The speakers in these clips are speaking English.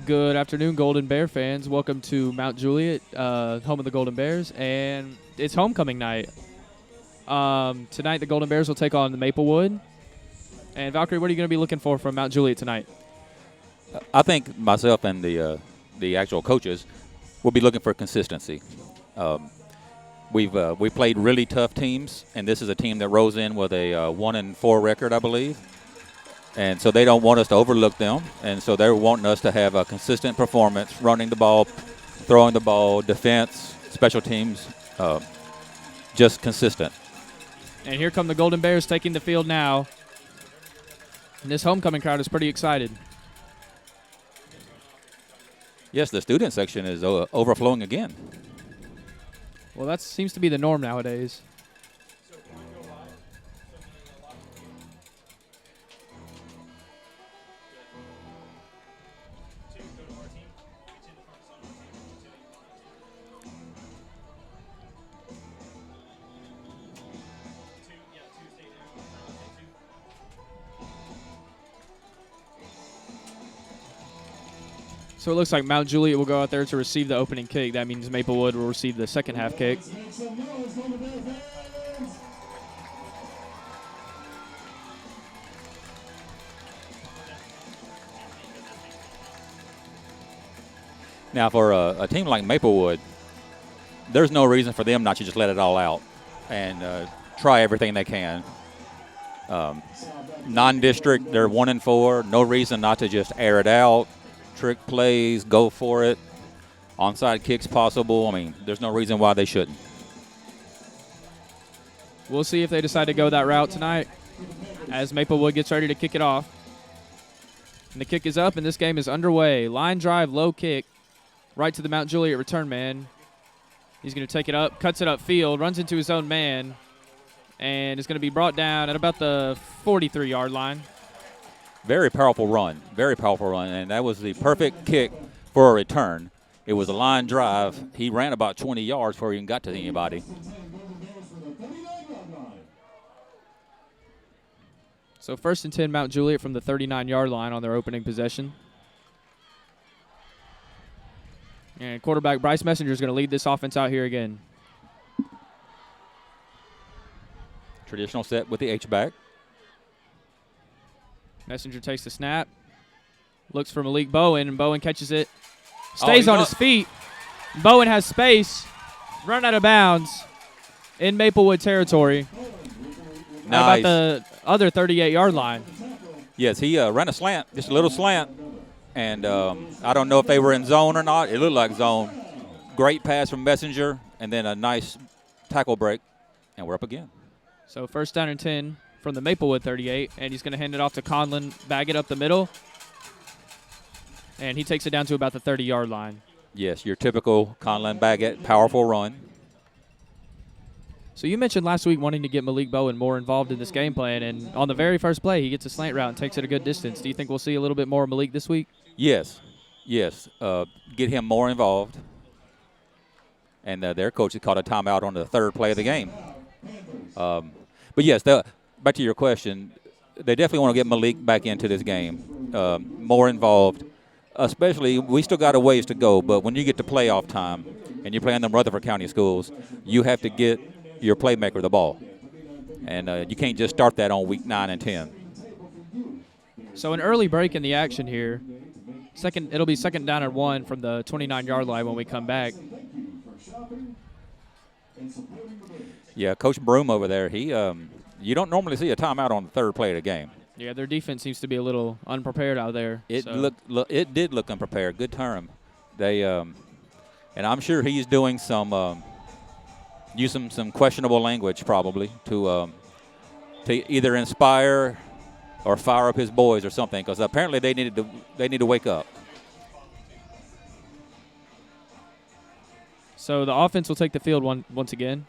Good afternoon, Golden Bear fans. Welcome to Mount Juliet, home of the Golden Bears, and it's homecoming night. Tonight, the Golden Bears will take on the Maplewood. And Valkyrie, what are you going to be looking for from Mount Juliet tonight? I think myself and the actual coaches will be looking for consistency. We played really tough teams, and this is a team that rose in with a 1-4 record, I believe. And so they don't want us to overlook them, and so they're wanting us to have a consistent performance, running the ball, throwing the ball, defense, special teams, just consistent. And here come the Golden Bears taking the field now. And this homecoming crowd is pretty excited. Yes, the student section is overflowing again. Well, that seems to be the norm nowadays. So it looks like Mount Juliet will go out there to receive the opening kick. That means Maplewood will receive the second half kick. Now, for a team like Maplewood, there's no reason for them not to just let it all out and try everything they can. Non-district, they're 1-4. No reason not to just air it out. Trick plays, go for it. Onside kicks possible. I mean, there's no reason why they shouldn't. We'll see if they decide to go that route tonight as Maplewood gets ready to kick it off. And the kick is up, and this game is underway. Line drive, low kick, right to the Mount Juliet return man. He's going to take it up, cuts it upfield, runs into his own man, and is going to be brought down at about the 43-yard line. Very powerful run, and that was the perfect kick for a return. It was a line drive. He ran about 20 yards before he even got to anybody. So 1st and 10, Mount Juliet from the 39-yard line on their opening possession. And quarterback Bryce Messenger is going to lead this offense out here again. Traditional set with the H-back. Messenger takes the snap, looks for Malik Bowen, and Bowen catches it. Stays on his feet. Bowen has space, run out of bounds in Maplewood territory. Nice. About the other 38-yard line. Yes, he ran a slant, just a little slant, and I don't know if they were in zone or not. It looked like zone. Great pass from Messenger, and then a nice tackle break, and we're up again. So 1st down and 10 from the Maplewood 38, and he's going to hand it off to Conlon, bag it up the middle, and he takes it down to about the 30-yard line. Yes, your typical Conlon Baggett, powerful run. So you mentioned last week wanting to get Malik Bowen more involved in this game plan, and on the very first play, he gets a slant route and takes it a good distance. Do you think we'll see a little bit more of Malik this week? Yes. Get him more involved. And their coach has called a timeout on the 3rd play of the game. But yes, back to your question, they definitely want to get Malik back into this game, more involved. Especially, we still got a ways to go, but when you get to playoff time and you're playing them Rutherford County schools, you have to get your playmaker the ball. And you can't just start that on week 9 and 10. So an early break in the action here. It'll be 2nd down and 1 from the 29-yard line when we come back. Yeah, Coach Broom over there, you don't normally see a timeout on the 3rd play of the game. Yeah, their defense seems to be a little unprepared out there. It did look unprepared. Good term. They and I'm sure he's doing using some questionable language probably to either inspire or fire up his boys or something, because apparently they need to wake up. So the offense will take the field once again.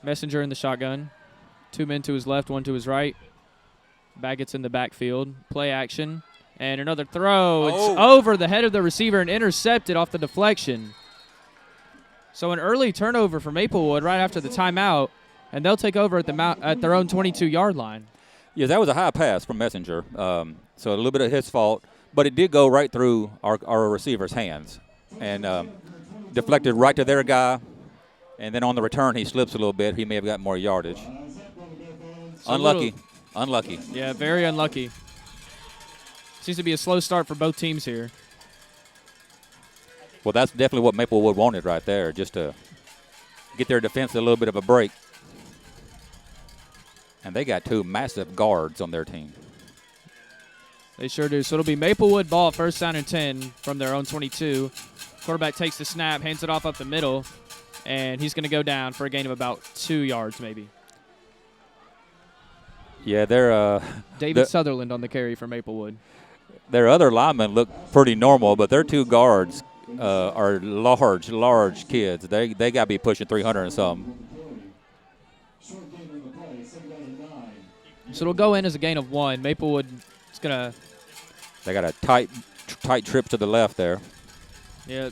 Messenger in the shotgun. 2 men to his left, 1 to his right. Baggett's in the backfield. Play action. And another throw. It's over the head of the receiver and intercepted off the deflection. So an early turnover for Maplewood right after the timeout, and they'll take over at their own 22-yard line. Yeah, that was a high pass from Messenger. So a little bit of his fault, but it did go right through our receiver's hands and deflected right to their guy. And then on the return, he slips a little bit. He may have got more yardage. Unlucky. Unlucky. Yeah, very unlucky. Seems to be a slow start for both teams here. Well, that's definitely what Maplewood wanted right there, just to get their defense a little bit of a break. And they got 2 massive guards on their team. They sure do. So it'll be Maplewood ball, first down and 10 from their own 22. Quarterback takes the snap, hands it off up the middle. And he's going to go down for a gain of about 2 yards, maybe. Yeah, they're David Sutherland on the carry for Maplewood. Their other linemen look pretty normal, but their 2 guards are large kids. They got to be pushing 300 and something. So it'll go in as a gain of 1. Maplewood is going to. They got a tight trip to the left there. Yeah.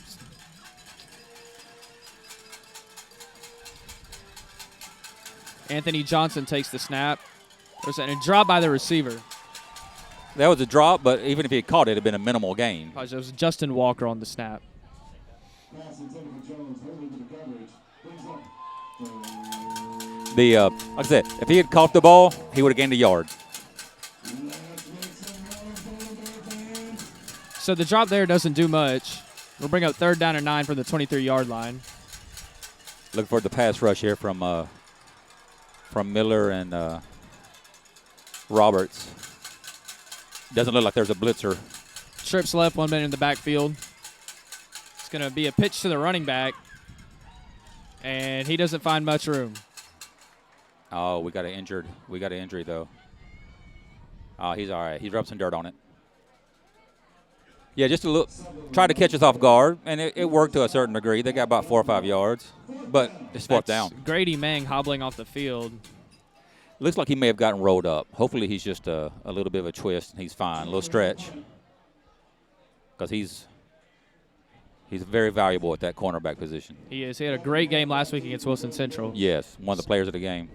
Anthony Johnson takes the snap. There's a drop by the receiver. That was a drop, but even if he had caught it, it would have been a minimal gain. It was Justin Walker on the snap. Like I said, if he had caught the ball, he would have gained a yard. So the drop there doesn't do much. We'll bring up 3rd down and 9 from the 23-yard line. Looking for the pass rush here from Miller and Roberts. Doesn't look like there's a blitzer. Trips left, 1 minute in the backfield. It's going to be a pitch to the running back, and he doesn't find much room. Oh, we got an injury, though. Oh, he's all right. He rubbed some dirt on it. Yeah, just try to catch us off guard, and it worked to a certain degree. They got about 4 or 5 yards, but it's 4th down. Grady Mang hobbling off the field. Looks like he may have gotten rolled up. Hopefully he's just a little bit of a twist, and he's fine, a little stretch, because he's very valuable at that cornerback position. He is. He had a great game last week against Wilson Central. Yes, one of the players of the game.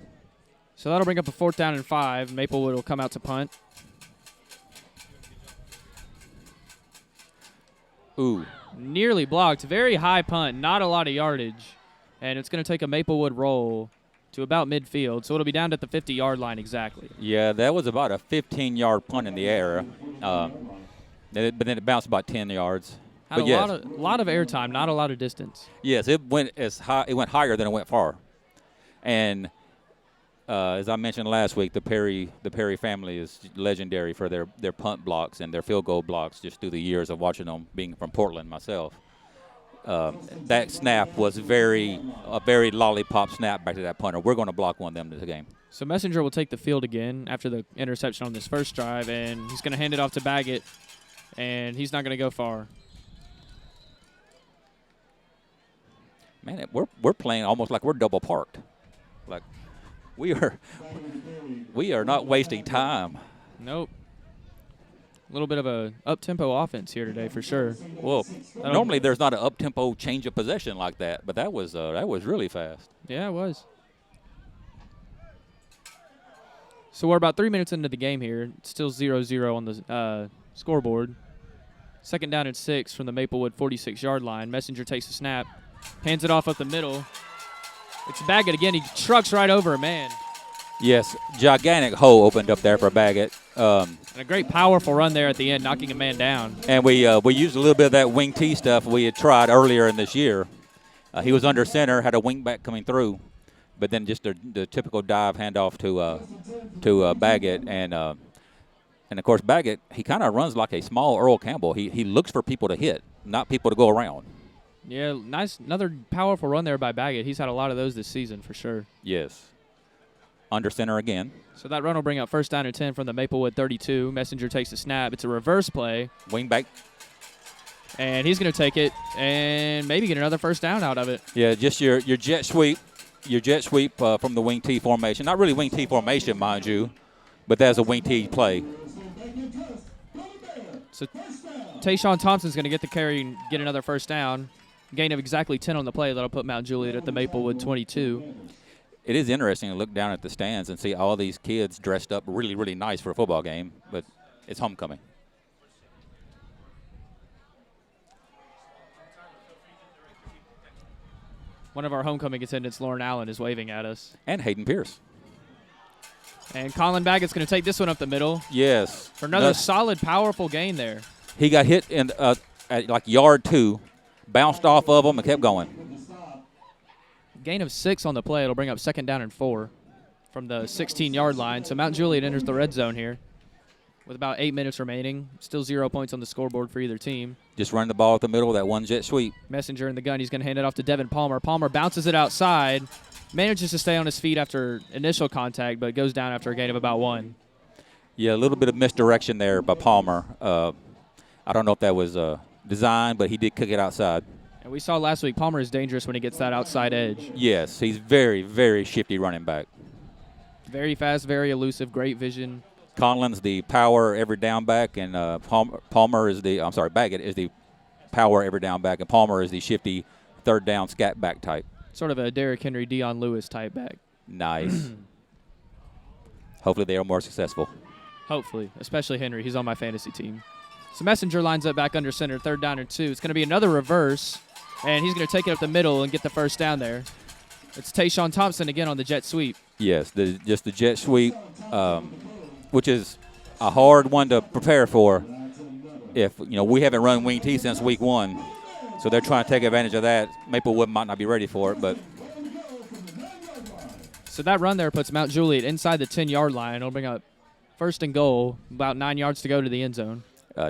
So that'll bring up a 4th down and 5. Maplewood will come out to punt. Ooh. Nearly blocked. Very high punt. Not a lot of yardage. And it's going to take a Maplewood roll to about midfield. So it'll be down at the 50-yard line exactly. Yeah, that was about a 15-yard punt in the air. But then it bounced about 10 yards. Had a lot of air time, not a lot of distance. Yes, it went high. It went higher than it went far. And as I mentioned last week, the Perry family is legendary for their punt blocks and their field goal blocks just through the years of watching them, being from Portland myself. That snap was a very lollipop snap back to that punter. We're going to block one of them this game. So Messenger will take the field again after the interception on this first drive, and he's going to hand it off to Baggett, and he's not going to go far. Man, we're playing almost like we're double parked. Like we are not wasting time. Nope. A little bit of a up-tempo offense here today for sure. Well, normally there's not an up-tempo change of possession like that, but that was really fast. Yeah, it was. So we're about 3 minutes into the game here. It's still 0-0 on the scoreboard. 2nd down and 6 from the Maplewood 46-yard line. Messenger takes a snap, hands it off up the middle. It's Baggett again. He trucks right over a man. Yes, gigantic hole opened up there for Baggett. And a great powerful run there at the end, knocking a man down. And we used a little bit of that wing T stuff we had tried earlier in this year. He was under center, had a wing back coming through, but then just the typical dive handoff to Baggett. And of course, Baggett, he kind of runs like a small Earl Campbell. He looks for people to hit, not people to go around. Yeah, nice. Another powerful run there by Baggett. He's had a lot of those this season for sure. Yes. Under center again. So that run will bring up 1st down and 10 from the Maplewood 32. Messenger takes the snap. It's a reverse play. Wing back. And he's going to take it and maybe get another 1st down out of it. Yeah, just your jet sweep. Your jet sweep from the wing T formation. Not really wing T formation, mind you, but that's a wing T play. So Tayshawn Thompson's going to get the carry and get another 1st down. Gain of exactly 10 on the play. That'll put Mount Juliet at the Maplewood 22. It is interesting to look down at the stands and see all these kids dressed up really, really nice for a football game, but it's homecoming. One of our homecoming attendants, Lauren Allen, is waving at us. And Hayden Pierce. And Colin Baggett's going to take this one up the middle. Yes. For another solid, powerful gain there. He got hit in at like yard 2, bounced off of him, and kept going. Gain of 6 on the play. It'll bring up 2nd down and 4 from the 16-yard line. So Mount Juliet enters the red zone here with about 8 minutes remaining. Still 0 points on the scoreboard for either team. Just running the ball at the middle, that one jet sweep. Messenger in the gun. He's going to hand it off to Devin Palmer. Palmer bounces it outside. Manages to stay on his feet after initial contact, but goes down after a gain of about 1. Yeah, a little bit of misdirection there by Palmer. I don't know if that was designed, but he did kick it outside. And we saw last week Palmer is dangerous when he gets that outside edge. Yes, he's very, very shifty running back. Very fast, very elusive, great vision. Conlon's the power every down back, and Palmer is Baggett is the power every down back, and Palmer is the shifty third down scat back type. Sort of a Derrick Henry, Dion Lewis type back. Nice. Hopefully they are more successful. Hopefully, especially Henry. He's on my fantasy team. So Messenger lines up back under center, 3rd down and 2. It's going to be another reverse, and he's going to take it up the middle and get the 1st down there. It's Tayshawn Thompson again on the jet sweep. Yes, just the jet sweep, which is a hard one to prepare for. If we haven't run wing T since week 1, so they're trying to take advantage of that. Maplewood might not be ready for it, but so that run there puts Mount Juliet inside the 10-yard line. It'll bring up 1st and goal, about 9 yards to go to the end zone.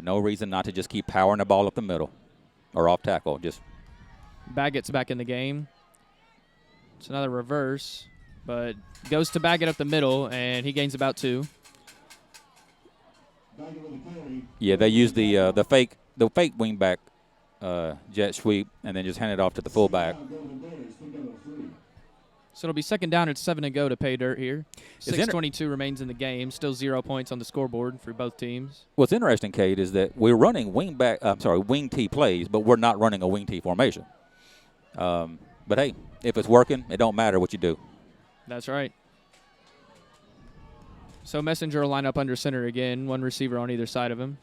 No reason not to just keep powering the ball up the middle or off tackle. Just Baggett's back in the game. It's another reverse, but goes to Baggett up the middle, and he gains about 2. Yeah, they use the fake wingback jet sweep, and then just hand it off to the fullback. So it'll be 2nd down and 7 to go to pay dirt here. 6:22 remains in the game. Still 0 points on the scoreboard for both teams. What's interesting, Kate, is that we're running wing T plays, but we're not running a wing T formation. But hey, if it's working, it don't matter what you do. That's right. So Messenger will line up under center again. 1 receiver on either side of him.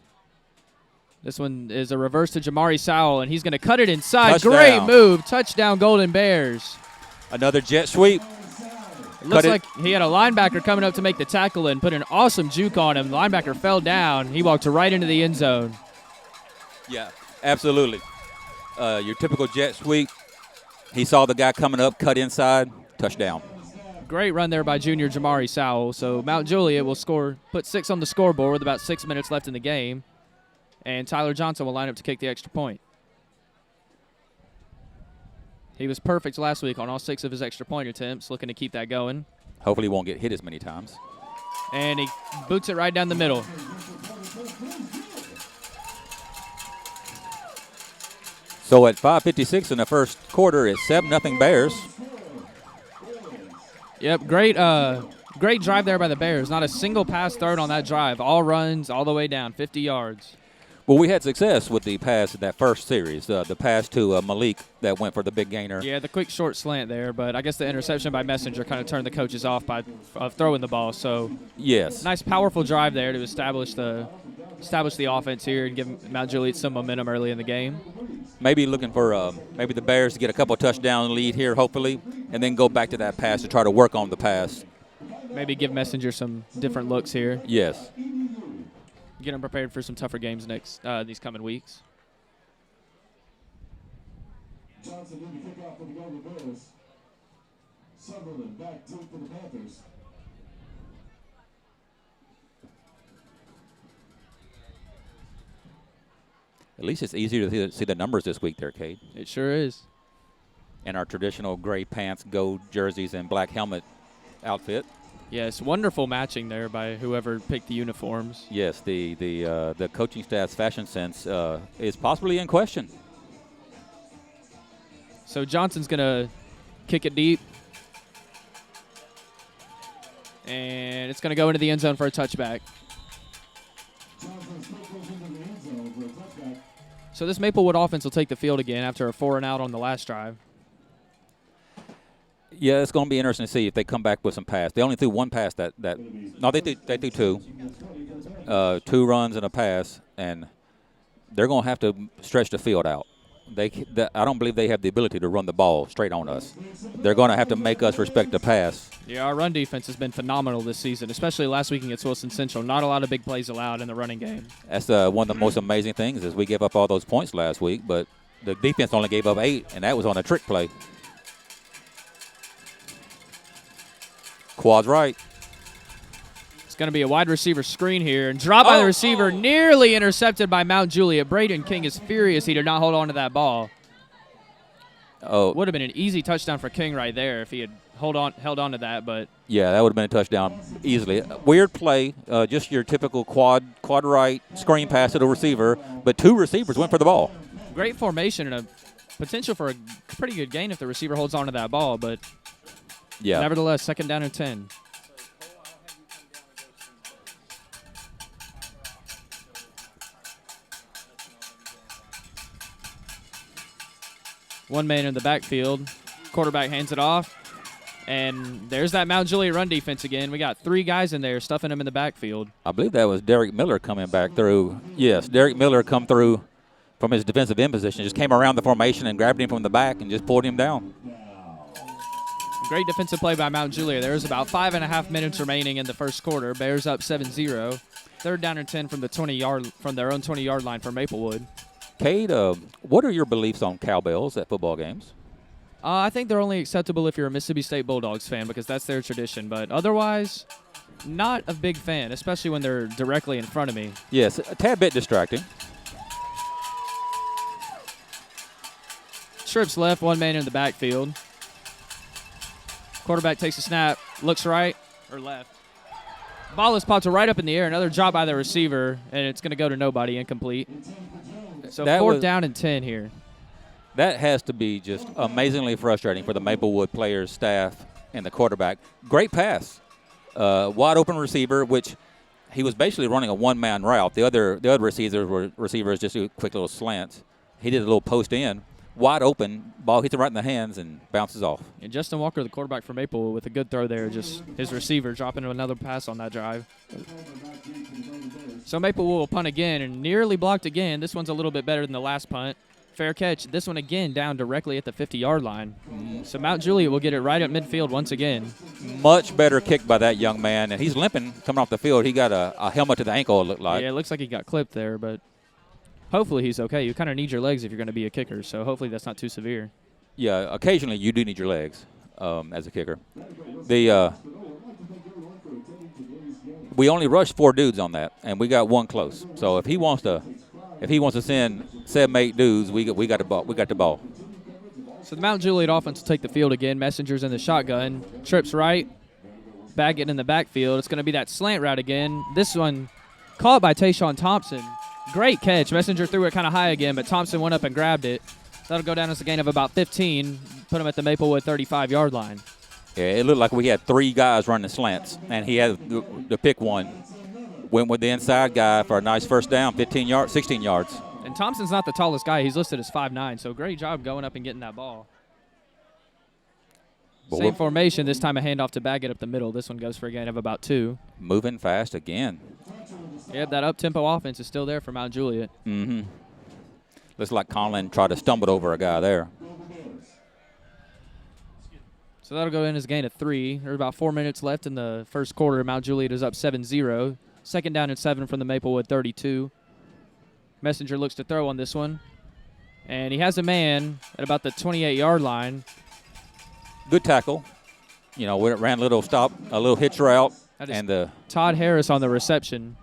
This one is a reverse to Jamari Sowell, and he's going to cut it inside. Touchdown. Great move. Touchdown, Golden Bears. Another jet sweep. Looks like he had a linebacker coming up to make the tackle and put an awesome juke on him. The linebacker fell down. He walked right into the end zone. Yeah, absolutely. Your typical jet sweep. He saw the guy coming up, cut inside, touchdown. Great run there by junior Jamari Sowell. So Mount Juliet will put 6 on the scoreboard with about 6 minutes left in the game. And Tyler Johnson will line up to kick the extra point. He was perfect last week on all 6 of his extra point attempts, looking to keep that going. Hopefully he won't get hit as many times. And he boots it right down the middle. So at 5:56 in the first quarter, it's 7-0 Bears. Yep, great drive there by the Bears. Not a single pass thrown on that drive. All runs all the way down, 50 yards. Well, we had success with the pass in that first series, the pass to Malik that went for the big gainer. Yeah, the quick short slant there, but I guess the interception by Messenger kind of turned the coaches off by throwing the ball. So yes, nice, powerful drive there to establish the offense here and give Mount Juliet some momentum early in the game. Maybe looking for maybe the Bears to get a couple touchdown lead here, hopefully, and then go back to that pass to try to work on the pass. Maybe give Messenger some different looks here. Yes. Get them prepared for some tougher games these coming weeks. Johnson in the kickoff for the Golden Bears. Sutherland back deep for the Panthers. At least it's easier to see the numbers this week there, Kate. It sure is. And our traditional gray pants, gold jerseys, and black helmet outfit. Yes, wonderful matching there by whoever picked the uniforms. Yes, the coaching staff's fashion sense is possibly in question. So Johnson's going to kick it deep. And it's going to go into the end zone for a touchback. So this Maplewood offense will take the field again after a 4-and-out on the last drive. Yeah, it's going to be interesting to see if they come back with some pass. They only threw one pass no, they threw two. 2 runs and a pass, and they're going to have to stretch the field out. I don't believe they have the ability to run the ball straight on us. They're going to have to make us respect the pass. Yeah, our run defense has been phenomenal this season, especially last week against Wilson Central. Not a lot of big plays allowed in the running game. That's one of the most amazing things is we gave up all those points last week, but the defense only gave up 8, and that was on a trick play. Quad's right. It's going to be a wide receiver screen here, and dropped by the receiver, nearly intercepted by Mount Juliet. Braden King is furious he did not hold on to that ball. Would have been an easy touchdown for King right there if he had held on to that, but yeah, that would have been a touchdown easily. Weird play, just your typical quad right screen pass to the receiver, but 2 receivers went for the ball. Great formation and a potential for a pretty good gain if the receiver holds on to that ball, but yeah. Nevertheless, 2nd down and 10. One man in the backfield. Quarterback hands it off. And there's that Mount Juliet run defense again. We got 3 guys in there stuffing them in the backfield. I believe that was Derek Miller coming back through. Yes, Derek Miller come through from his defensive end position, just came around the formation and grabbed him from the back and just pulled him down. Great defensive play by Mount Juliet. There's about 5.5 minutes remaining in the first quarter. Bears up 7-0. 3rd down and 10 from their own 20-yard line for Maplewood. Cade, what are your beliefs on cowbells at football games? I think they're only acceptable if you're a Mississippi State Bulldogs fan because that's their tradition. But otherwise, not a big fan, especially when they're directly in front of me. Yes, a tad bit distracting. Trips left, 1 man in the backfield. Quarterback takes a snap, looks right or left. Ball is popped right up in the air. Another drop by the receiver, and it's going to go to nobody, incomplete. So 4th down and 10 here. That has to be just amazingly frustrating for the Maplewood players, staff, and the quarterback. Great pass. Wide open receiver, which he was basically running a one-man route. The other receivers just do quick little slants. He did a little post in. Wide open, ball hits him right in the hands and bounces off. And Justin Walker, the quarterback for Maplewood, with a good throw there. Just his receiver dropping another pass on that drive. So Maplewood will punt again and nearly blocked again. This one's a little bit better than the last punt. Fair catch. This one again down directly at the 50-yard line. So Mount Juliet will get it right at midfield once again. Much better kick by that young man, and he's limping coming off the field. He got a helmet to the ankle, it looked like. Yeah, it looks like he got clipped there, but hopefully he's okay. You kind of need your legs if you're going to be a kicker, so hopefully that's not too severe. Yeah, occasionally you do need your legs as a kicker. We only rushed 4 dudes on that, and we got 1 close. So if he wants to send 7, 8 dudes, we got the ball. We got the ball. So the Mount Juliet offense will take the field again. Messenger's in the shotgun. Trips right. Baggett in the backfield. It's going to be that slant route again. This one caught by Tayshawn Thompson. Great catch. Messenger threw it kind of high again, but Thompson went up and grabbed it. That'll go down as a gain of about 15. Put him at the Maplewood 35-yard line. Yeah, it looked like we had 3 guys running slants, and he had to pick one. Went with the inside guy for a nice first down, 16 yards. And Thompson's not the tallest guy. He's listed as 5'9", so great job going up and getting that ball. But Same formation, this time a handoff to Baggett up the middle. This one goes for a gain of about 2. Moving fast again. Yep, that up-tempo offense is still there for Mount Juliet. Mm-hmm. Looks like Conlon tried to stumble over a guy there. So that'll go in as a gain of 3. There's about 4 minutes left in the first quarter. Mount Juliet is up 7-0. 2nd down and 7 from the Maplewood 32. Messenger looks to throw on this one. And he has a man at about the 28-yard line. Good tackle. You know, we ran a little hitch route. And Todd Harris on the reception.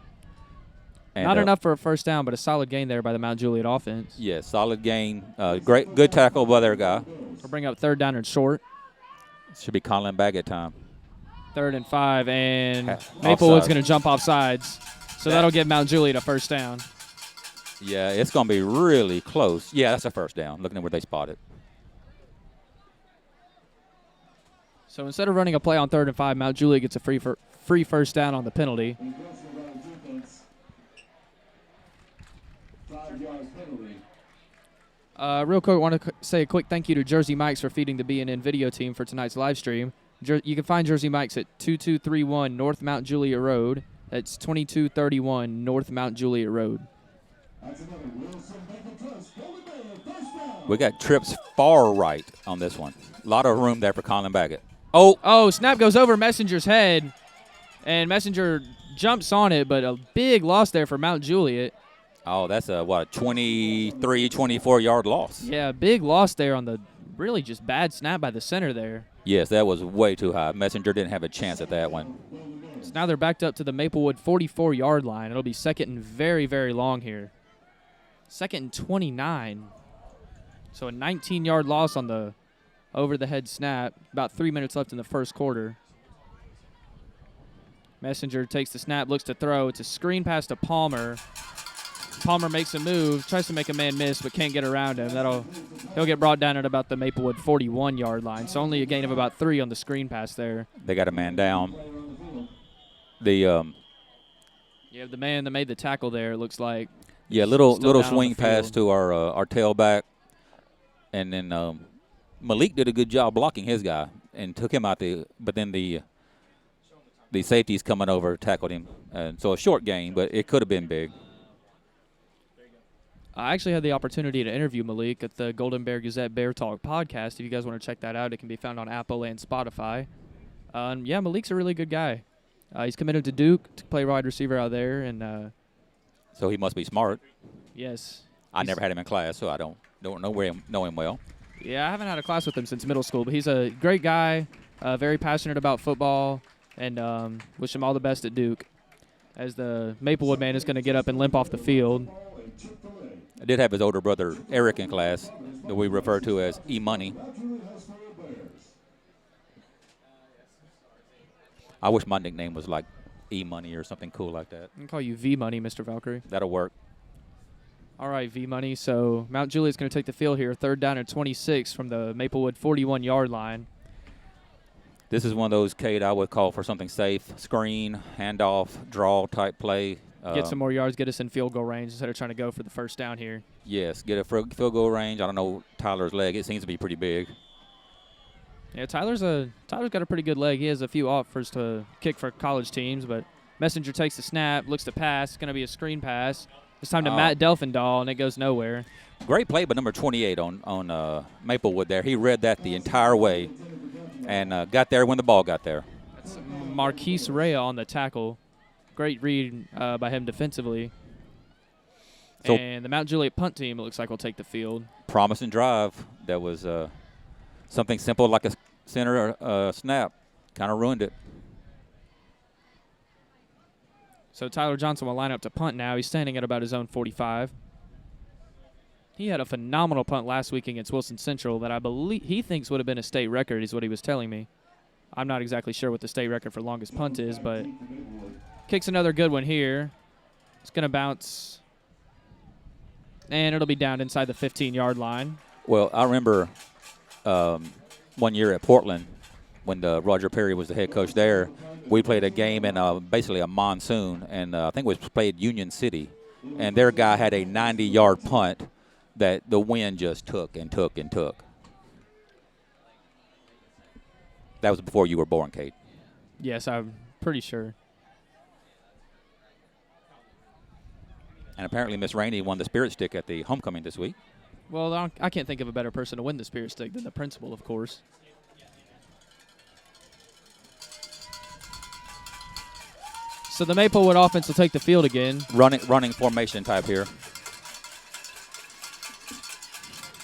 Not enough for a first down, but a solid gain there by the Mount Juliet offense. Yeah, solid gain. Good tackle by their guy. We'll bring up 3rd down and short. Should be Conlon Baggett time. 3rd and 5, and Maplewood's going to jump off sides. So that'll give Mount Juliet a first down. Yeah, it's going to be really close. Yeah, that's a first down, looking at where they spot it. So instead of running a play on 3rd and 5, Mount Juliet gets a free first down on the penalty. 5-yard penalty. Real quick, I want to say a quick thank you to Jersey Mike's for feeding the BNN video team for tonight's live stream. You can find Jersey Mike's at 2231 North Mount Juliet Road. That's 2231 North Mount Juliet Road. We got trips far right on this one. A lot of room there for Colin Baggett. Oh, snap goes over Messenger's head, and Messenger jumps on it, but a big loss there for Mount Juliet. Oh, that's a 23, 24-yard loss. Yeah, big loss there on the really just bad snap by the center there. Yes, that was way too high. Messenger didn't have a chance at that one. So now they're backed up to the Maplewood 44-yard line. It'll be second and very, very long here. Second and 29. So a 19-yard loss on the over-the-head snap. About 3 minutes left in the first quarter. Messenger takes the snap, looks to throw. It's a screen pass to Palmer. Palmer makes a move, tries to make a man miss, but can't get around him. He'll get brought down at about the Maplewood 41-yard line. So only a gain of about 3 on the screen pass there. They got a man down. You have the man that made the tackle there, it looks like. Yeah, little down swing pass to our tailback. And then Malik did a good job blocking his guy and took him out but then the safeties coming over tackled him. And so a short gain, but it could have been big. I actually had the opportunity to interview Malik at the Golden Bear Gazette Bear Talk podcast. If you guys want to check that out, it can be found on Apple and Spotify. Yeah, Malik's a really good guy. He's committed to Duke to play wide receiver out there, and so he must be smart. Yes. I never had him in class, so I don't know him well. Yeah, I haven't had a class with him since middle school, but he's a great guy, very passionate about football, and wish him all the best at Duke, as the Maplewood man is going to get up and limp off the field. I did have his older brother, Eric, in class that we refer to as E-Money. I wish my nickname was like E-Money or something cool like that. I can call you V-Money, Mr. Valkyrie. That'll work. All right, V-Money. So Mount Juliet's going to take the field here, third down and 26 from the Maplewood 41-yard line. This is one of those, Kate, I would call for something safe. Screen, handoff, draw type play. Get some more yards, get us in field goal range instead of trying to go for the first down here. Yes, get a field goal range. I don't know Tyler's leg. It seems to be pretty big. Yeah, Tyler's got a pretty good leg. He has a few offers to kick for college teams, but Messenger takes the snap, looks to pass. It's going to be a screen pass. It's time to Matt Delfendahl, and it goes nowhere. Great play by number 28 on Maplewood there. He read that the entire way and got there when the ball got there. That's Marquise Rea on the tackle. Great read by him defensively. So and the Mount Juliet punt team, it looks like, will take the field. Promising drive. That was something simple like a center snap. Kind of ruined it. So Tyler Johnson will line up to punt now. He's standing at about his own 45. He had a phenomenal punt last week against Wilson Central that I believe he thinks would have been a state record, is what he was telling me. I'm not exactly sure what the state record for longest punt is, but kicks another good one here. It's going to bounce, and it'll be down inside the 15-yard line. Well, I remember one year at Portland when Roger Perry was the head coach there. We played a game in basically a monsoon, and I think it was played Union City. And their guy had a 90-yard punt that the wind just took and took and took. That was before you were born, Kate. Yes, I'm pretty sure. And apparently Miss Rainey won the Spirit Stick at the homecoming this week. Well, I can't think of a better person to win the Spirit Stick than the principal, of course. So the Maplewood offense will take the field again. Running formation type here.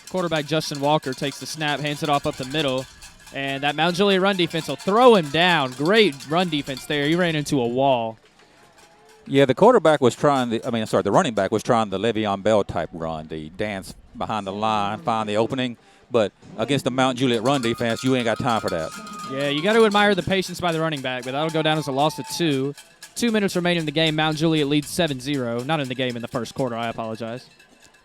Quarterback Justin Walker takes the snap, hands it off up the middle. And that Mount Juliet run defense will throw him down. Great run defense there. He ran into a wall. Yeah, the running back was trying the Le'Veon Bell type run, the dance behind the line, find the opening. But against the Mount Juliet run defense, you ain't got time for that. Yeah, you got to admire the patience by the running back, but that'll go down as a loss of 2. 2 minutes remaining in the game. Mount Juliet leads 7-0. Not in the game, in the first quarter. I apologize.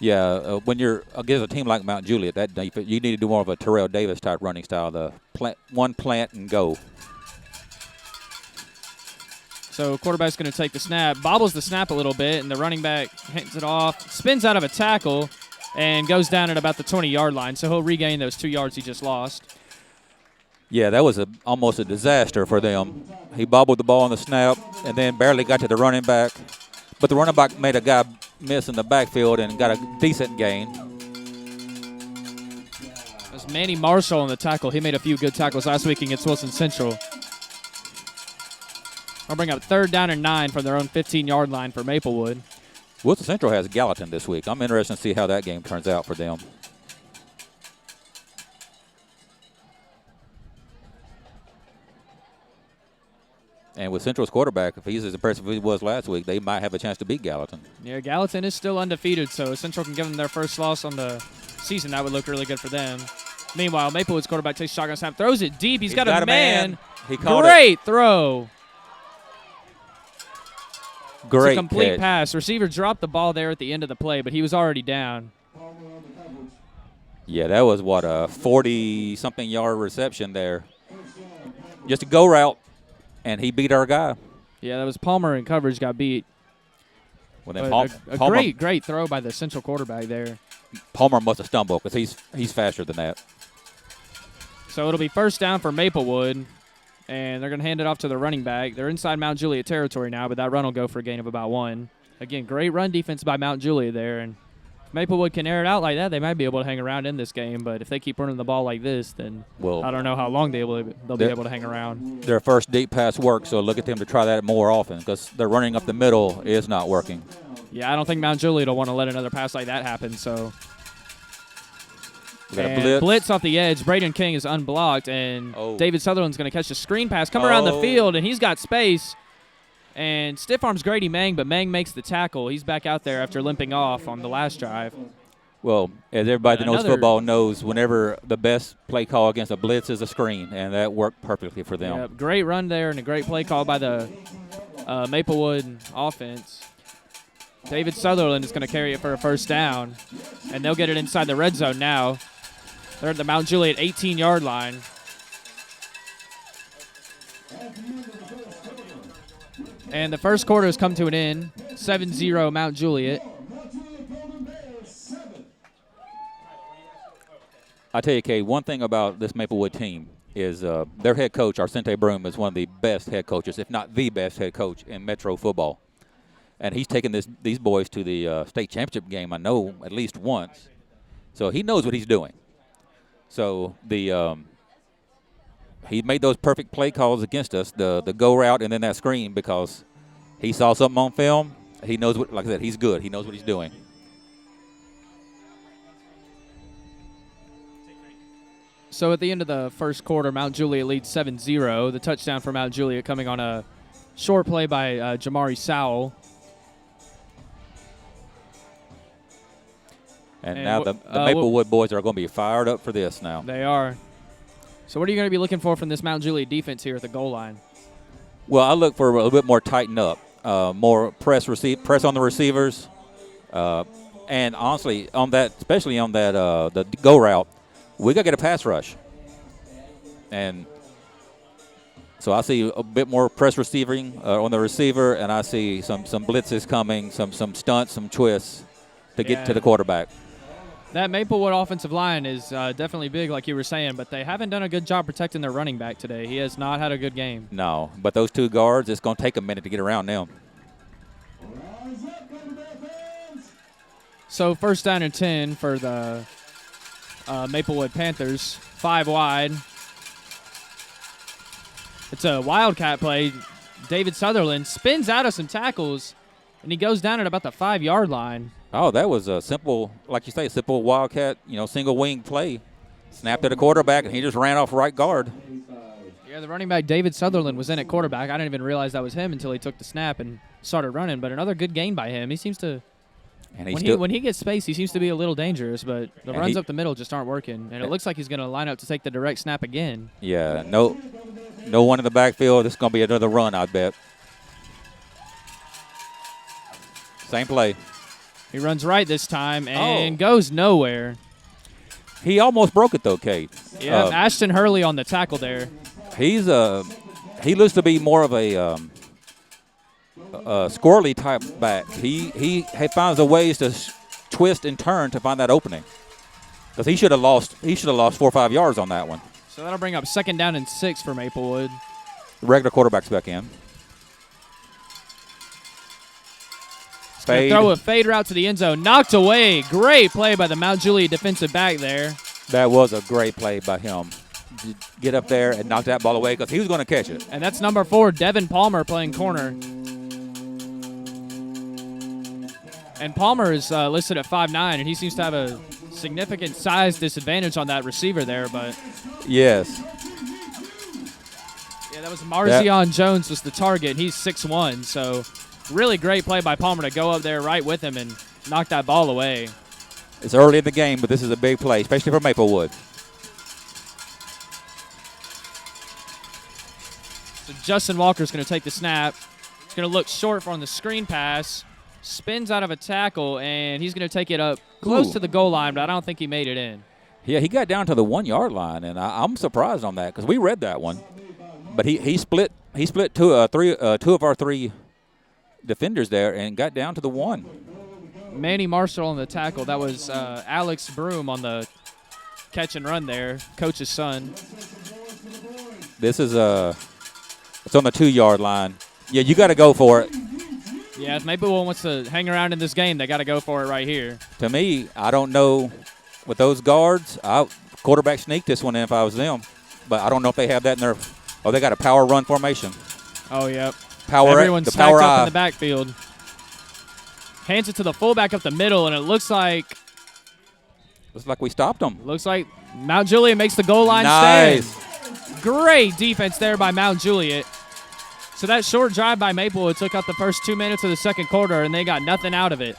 Yeah, when you're against a team like Mount Juliet, you need to do more of a Terrell Davis type running style. The plant and go. So quarterback's going to take the snap, bobbles the snap a little bit, and the running back hands it off, spins out of a tackle, and goes down at about the 20-yard line, so he'll regain those 2 yards he just lost. Yeah, that was almost a disaster for them. He bobbled the ball on the snap and then barely got to the running back. But the running back made a guy miss in the backfield and got a decent gain. It was Manny Marshall on the tackle. He made a few good tackles last week against Wilson Central. I'll bring up 3rd down and 9 from their own 15-yard line for Maplewood. Wilson Central has Gallatin this week. I'm interested to see how that game turns out for them. And with Central's quarterback, if he's as impressive as he was last week, they might have a chance to beat Gallatin. Yeah, Gallatin is still undefeated, so if Central can give them their first loss on the season, that would look really good for them. Meanwhile, Maplewood's quarterback takes shotgun snap, throws it deep. He's got a man. He caught Great throw. Great It's a complete catch. pass. Receiver dropped the ball there at the end of the play, but he was already down. Yeah, that was, what, a 40-something yard reception there. Just a go route, and he beat our guy. Yeah, that was Palmer in coverage, got beat. Well, then But a Palmer, great throw by the Central quarterback there. Palmer must have stumbled because he's faster than that. So it'll be 1st down for Maplewood, and they're going to hand it off to the running back. They're inside Mount Juliet territory now, but that run will go for a gain of about 1. Again, great run defense by Mount Juliet there, and if Maplewood can air it out like that, they might be able to hang around in this game, but if they keep running the ball like this, then I don't know how long they'll be able to hang around. Their first deep pass worked, so look at them to try that more often because their running up the middle is not working. Yeah, I don't think Mount Juliet will want to let another pass like that happen, so. We got a And blitz off the edge. Braden King is unblocked, and David Sutherland's going to catch a screen pass, come around the field, and he's got space. And stiff arms Grady Mang, but Mang makes the tackle. He's back out there after limping off on the last drive. Well, as everybody that knows football knows, whenever the best play call against a blitz is a screen, and that worked perfectly for them. Yep, great run there and a great play call by the Maplewood offense. David Sutherland is going to carry it for a 1st down, and they'll get it inside the red zone now. They're at the Mount Juliet 18-yard line. And the first quarter has come to an end, 7-0 Mount Juliet. I tell you, Kay, one thing about this Maplewood team is their head coach, Arcente Broom, is one of the best head coaches, if not the best head coach in Metro football. And he's taken these boys to the state championship game, I know, at least once. So he knows what he's doing. So he made those perfect play calls against us, the go route and then that screen, because he saw something on film. He knows what, like I said, he's good. He knows what he's doing. So at the end of the first quarter, Mount Juliet leads 7-0. The touchdown for Mount Juliet coming on a short play by Jamari Sowell. And now the Maplewood boys are going to be fired up for this now. They are. So what are you going to be looking for from this Mount Juliet defense here at the goal line? Well, I look for a little bit more tighten up, more press on the receivers, and honestly, on that, especially on that the go route, we got to get a pass rush. And so I see a bit more press receiving on the receiver, and I see some blitzes coming, some stunts, some twists to get to the quarterback. That Maplewood offensive line is definitely big, like you were saying, but they haven't done a good job protecting their running back today. He has not had a good game. No, but those 2 guards, it's going to take a minute to get around them. So 1st down and 10 for the Maplewood Panthers, 5 wide. It's a wildcat play. David Sutherland spins out of some tackles, and he goes down at about the 5-yard line. Oh, that was a simple, like you say, simple wildcat, single wing play. Snapped at a quarterback, and he just ran off right guard. Yeah, the running back David Sutherland was in at quarterback. I didn't even realize that was him until he took the snap and started running. But another good gain by him. He seems to, when he gets space, he seems to be a little dangerous. But the runs up the middle just aren't working. And it looks like he's going to line up to take the direct snap again. Yeah, no one in the backfield. This is going to be another run, I bet. Same play. He runs right this time and goes nowhere. He almost broke it, though, Kate. Yeah, Ashton Hurley on the tackle there. He looks to be more of a squirrely type back. He finds a ways to twist and turn to find that opening. Because he should have lost 4 or 5 yards on that one. So that'll bring up 2nd down and 6 for Maplewood. The regular quarterback's back in. Fade. Throw a fade route to the end zone. Knocked away. Great play by the Mount Juliet defensive back there. That was a great play by him. Get up there and knock that ball away because he was going to catch it. And that's number 4, Devin Palmer, playing corner. And Palmer is listed at 5'9", and he seems to have a significant size disadvantage on that receiver there. But yes. Yeah, that was Marzion Jones was the target, and he's 6'1", so really great play by Palmer to go up there right with him and knock that ball away. It's early in the game, but this is a big play, especially for Maplewood. So Justin Walker's going to take the snap. He's going to look short on the screen pass. Spins out of a tackle, and he's going to take it up close to the goal line, but I don't think he made it in. Yeah, he got down to the 1 yard line, and I'm surprised on that because we read that one. But he split two of our 3 defenders there and got down to the 1. Manny Marshall on the tackle. That was Alex Broom on the catch and run there, coach's son. This is it's on the 2 yard line. Yeah, you got to go for it. Yeah, if Maplewood wants to hang around in this game, they got to go for it right here. To me, I don't know with those guards. Quarterback sneak this one in if I was them, but I don't know if they have that in their. Oh, they got a power run formation. Oh, yep. the Everyone's stacked power up eye. in the backfield. Hands it to the fullback up the middle, and it looks like we stopped them. Looks like Mount Juliet makes the goal line Nice. stand. Great defense there by Mount Juliet. So that short drive by Maplewood took out the first 2 minutes of the second quarter, and they got nothing out of it.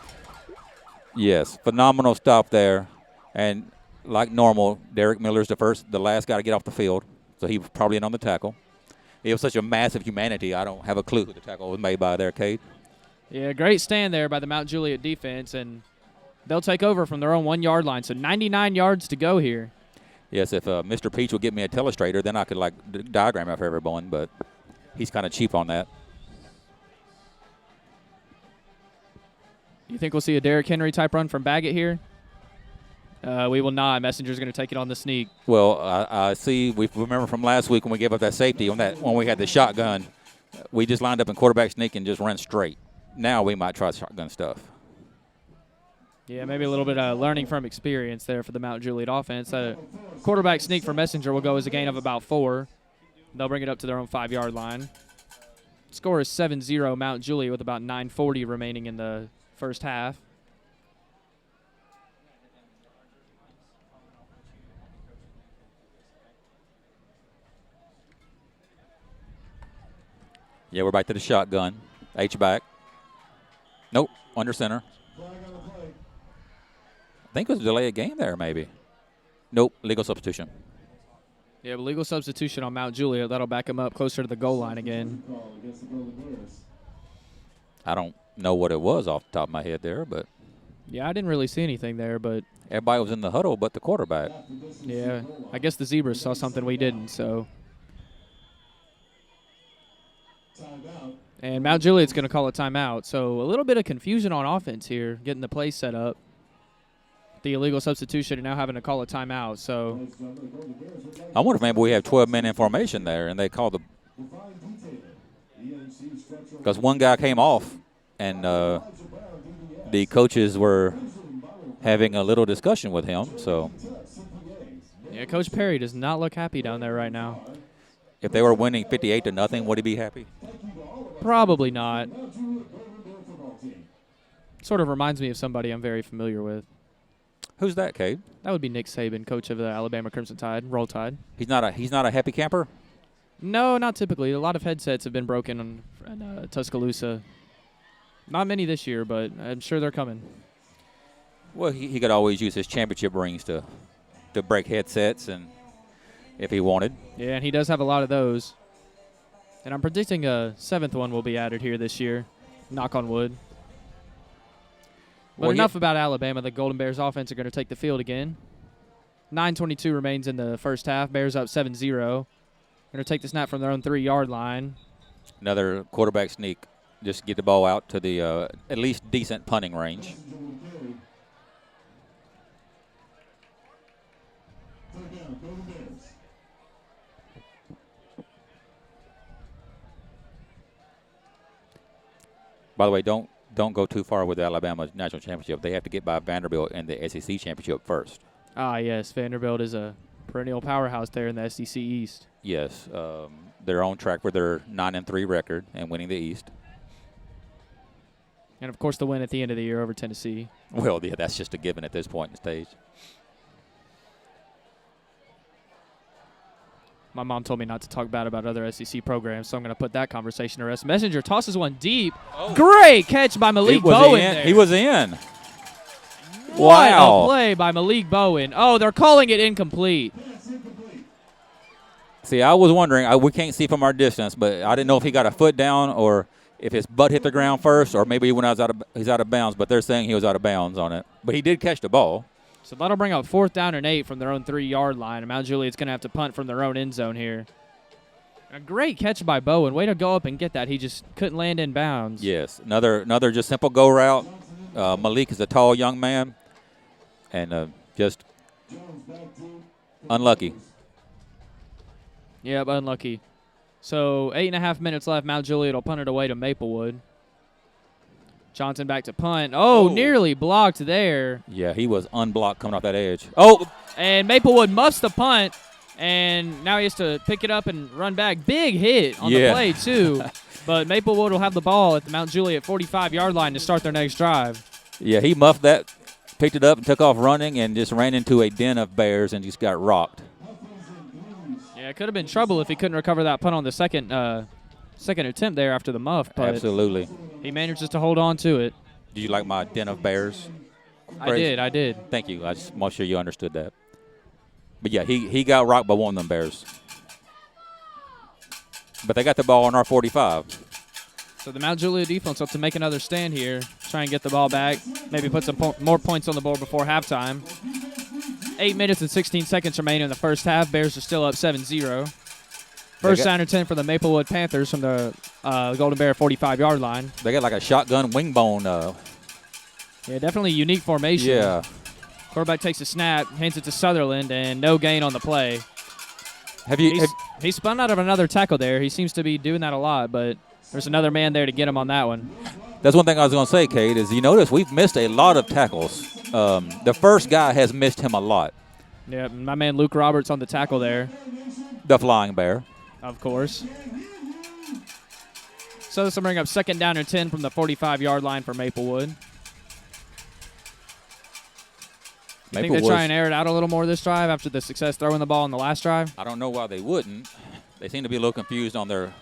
Yes, phenomenal stop there. And like normal, Derek Miller's the last guy to get off the field, so he was probably in on the tackle. It was such a massive humanity, I don't have a clue who the tackle was made by there, Cade. Yeah, great stand there by the Mount Juliet defense, and they'll take over from their own 1 yard line. So 99 yards to go here. Yes, if Mr. Peach would give me a telestrator, then I could diagram it for everyone, but he's kind of cheap on that. You think we'll see a Derrick Henry type run from Baggett here? We will not. Messenger's going to take it on the sneak. Well, I see. We remember from last week when we gave up that safety when we had the shotgun, we just lined up in quarterback sneak and just ran straight. Now we might try shotgun stuff. Yeah, maybe a little bit of learning from experience there for the Mount Juliet offense. Quarterback sneak for Messenger will go as a gain of about 4. They'll bring it up to their own 5 yard line. Score is 7-0 Mount Juliet with about 9:40 remaining in the first half. Yeah, we're back to the shotgun. H back. Nope, under center. I think it was a delay of game there, maybe. Nope, legal substitution. Yeah, but legal substitution on Mount Juliet. That'll back him up closer to the goal line again. I don't know what it was off the top of my head there, but. Yeah, I didn't really see anything there, but. Everybody was in the huddle but the quarterback. Yeah, I guess the Zebras saw something we didn't, so. And Mount Juliet's going to call a timeout. So a little bit of confusion on offense here, getting the play set up. The illegal substitution and now having to call a timeout. So I wonder if maybe we have 12-man information there and they call the – because one guy came off and the coaches were having a little discussion with him. So yeah, Coach Perry does not look happy down there right now. If they were winning 58-0, would he be happy? Probably not. Sort of reminds me of somebody I'm very familiar with. Who's that, Cade? That would be Nick Saban, coach of the Alabama Crimson Tide, Roll Tide. He's not a happy camper? No, not typically. A lot of headsets have been broken in Tuscaloosa. Not many this year, but I'm sure they're coming. Well, he could always use his championship rings to break headsets and if he wanted. Yeah, and he does have a lot of those. And I'm predicting a 7th one will be added here this year. Knock on wood. But enough about Alabama. The Golden Bears offense are going to take the field again. 9:22 remains in the first half. Bears up 7-0. Going to take the snap from their own 3 yard line. Another quarterback sneak. Just get the ball out to the at least decent punting range. Golden Bears. By the way, don't go too far with the Alabama National Championship. They have to get by Vanderbilt in the SEC Championship first. Ah, yes. Vanderbilt is a perennial powerhouse there in the SEC East. Yes, they're on track for their 9-3 record and winning the East. And, of course, the win at the end of the year over Tennessee. Well, yeah, that's just a given at this point in the stage. My mom told me not to talk bad about other SEC programs, so I'm going to put that conversation to rest. Messenger tosses one deep. Oh. Great catch by Malik Bowen there. He was in. What Wow. a play by Malik Bowen. Oh, they're calling it incomplete. See, I was wondering, we can't see from our distance, but I didn't know if he got a foot down or if his butt hit the ground first, or maybe when he's out of bounds, but they're saying he was out of bounds on it. But he did catch the ball. So that'll bring up 4th down and 8 from their own 3-yard line. And Mount Juliet's going to have to punt from their own end zone here. A great catch by Bowen. Way to go up and get that. He just couldn't land in bounds. Yes, another just simple go route. Malik is a tall young man, and just unlucky. Yep, unlucky. So 8.5 minutes left. Mount Juliet will punt it away to Maplewood. Johnson back to punt. Oh, nearly blocked there. Yeah, he was unblocked coming off that edge. Oh! And Maplewood muffs the punt, and now he has to pick it up and run back. Big hit on the play, too. But Maplewood will have the ball at the Mount Juliet 45-yard line to start their next drive. Yeah, he muffed that, picked it up, and took off running, and just ran into a den of bears and just got rocked. Yeah, it could have been trouble if he couldn't recover that punt on the second attempt there after the muff. But Absolutely. he manages to hold on to it. Did you like my den of bears? I did. Thank you. I just want to sure you understood that. But, yeah, he got rocked by one of them bears. But they got the ball on our 45. So the Mount Juliet defense will have to make another stand here, try and get the ball back, maybe put some more points on the board before halftime. 8 minutes and 16 seconds remain in the first half. Bears are still up 7-0. First down and 10 for the Maplewood Panthers from the Golden Bear 45-yard line. They got like a shotgun wing bone. Yeah, definitely unique formation. Yeah. Quarterback takes a snap, hands it to Sutherland, and no gain on the play. He spun out of another tackle there. He seems to be doing that a lot, but there's another man there to get him on that one. That's one thing I was going to say, Kate, is you notice we've missed a lot of tackles. The first guy has missed him a lot. Yeah, my man Luke Roberts on the tackle there. The flying bear. Of course. So this will bring up 2nd down and 10 from the 45-yard line for Maplewood. You think they try and air it out a little more this drive after the success throwing the ball in the last drive? I don't know why they wouldn't. They seem to be a little confused on but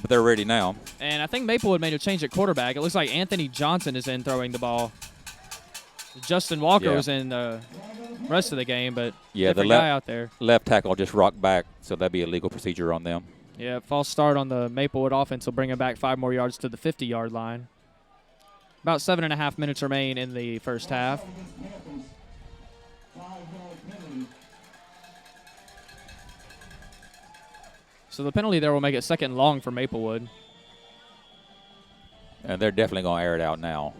they're ready now. And I think Maplewood made a change at quarterback. It looks like Anthony Johnson is in throwing the ball. Justin Walker was in the rest of the game, but different guy out there. Left tackle just rocked back, so that'd be a legal procedure on them. Yeah, false start on the Maplewood offense will bring him back 5 more yards to the 50-yard line. About 7.5 minutes remain in the first half. So the penalty there will make it 2nd and long for Maplewood. And they're definitely going to air it out now.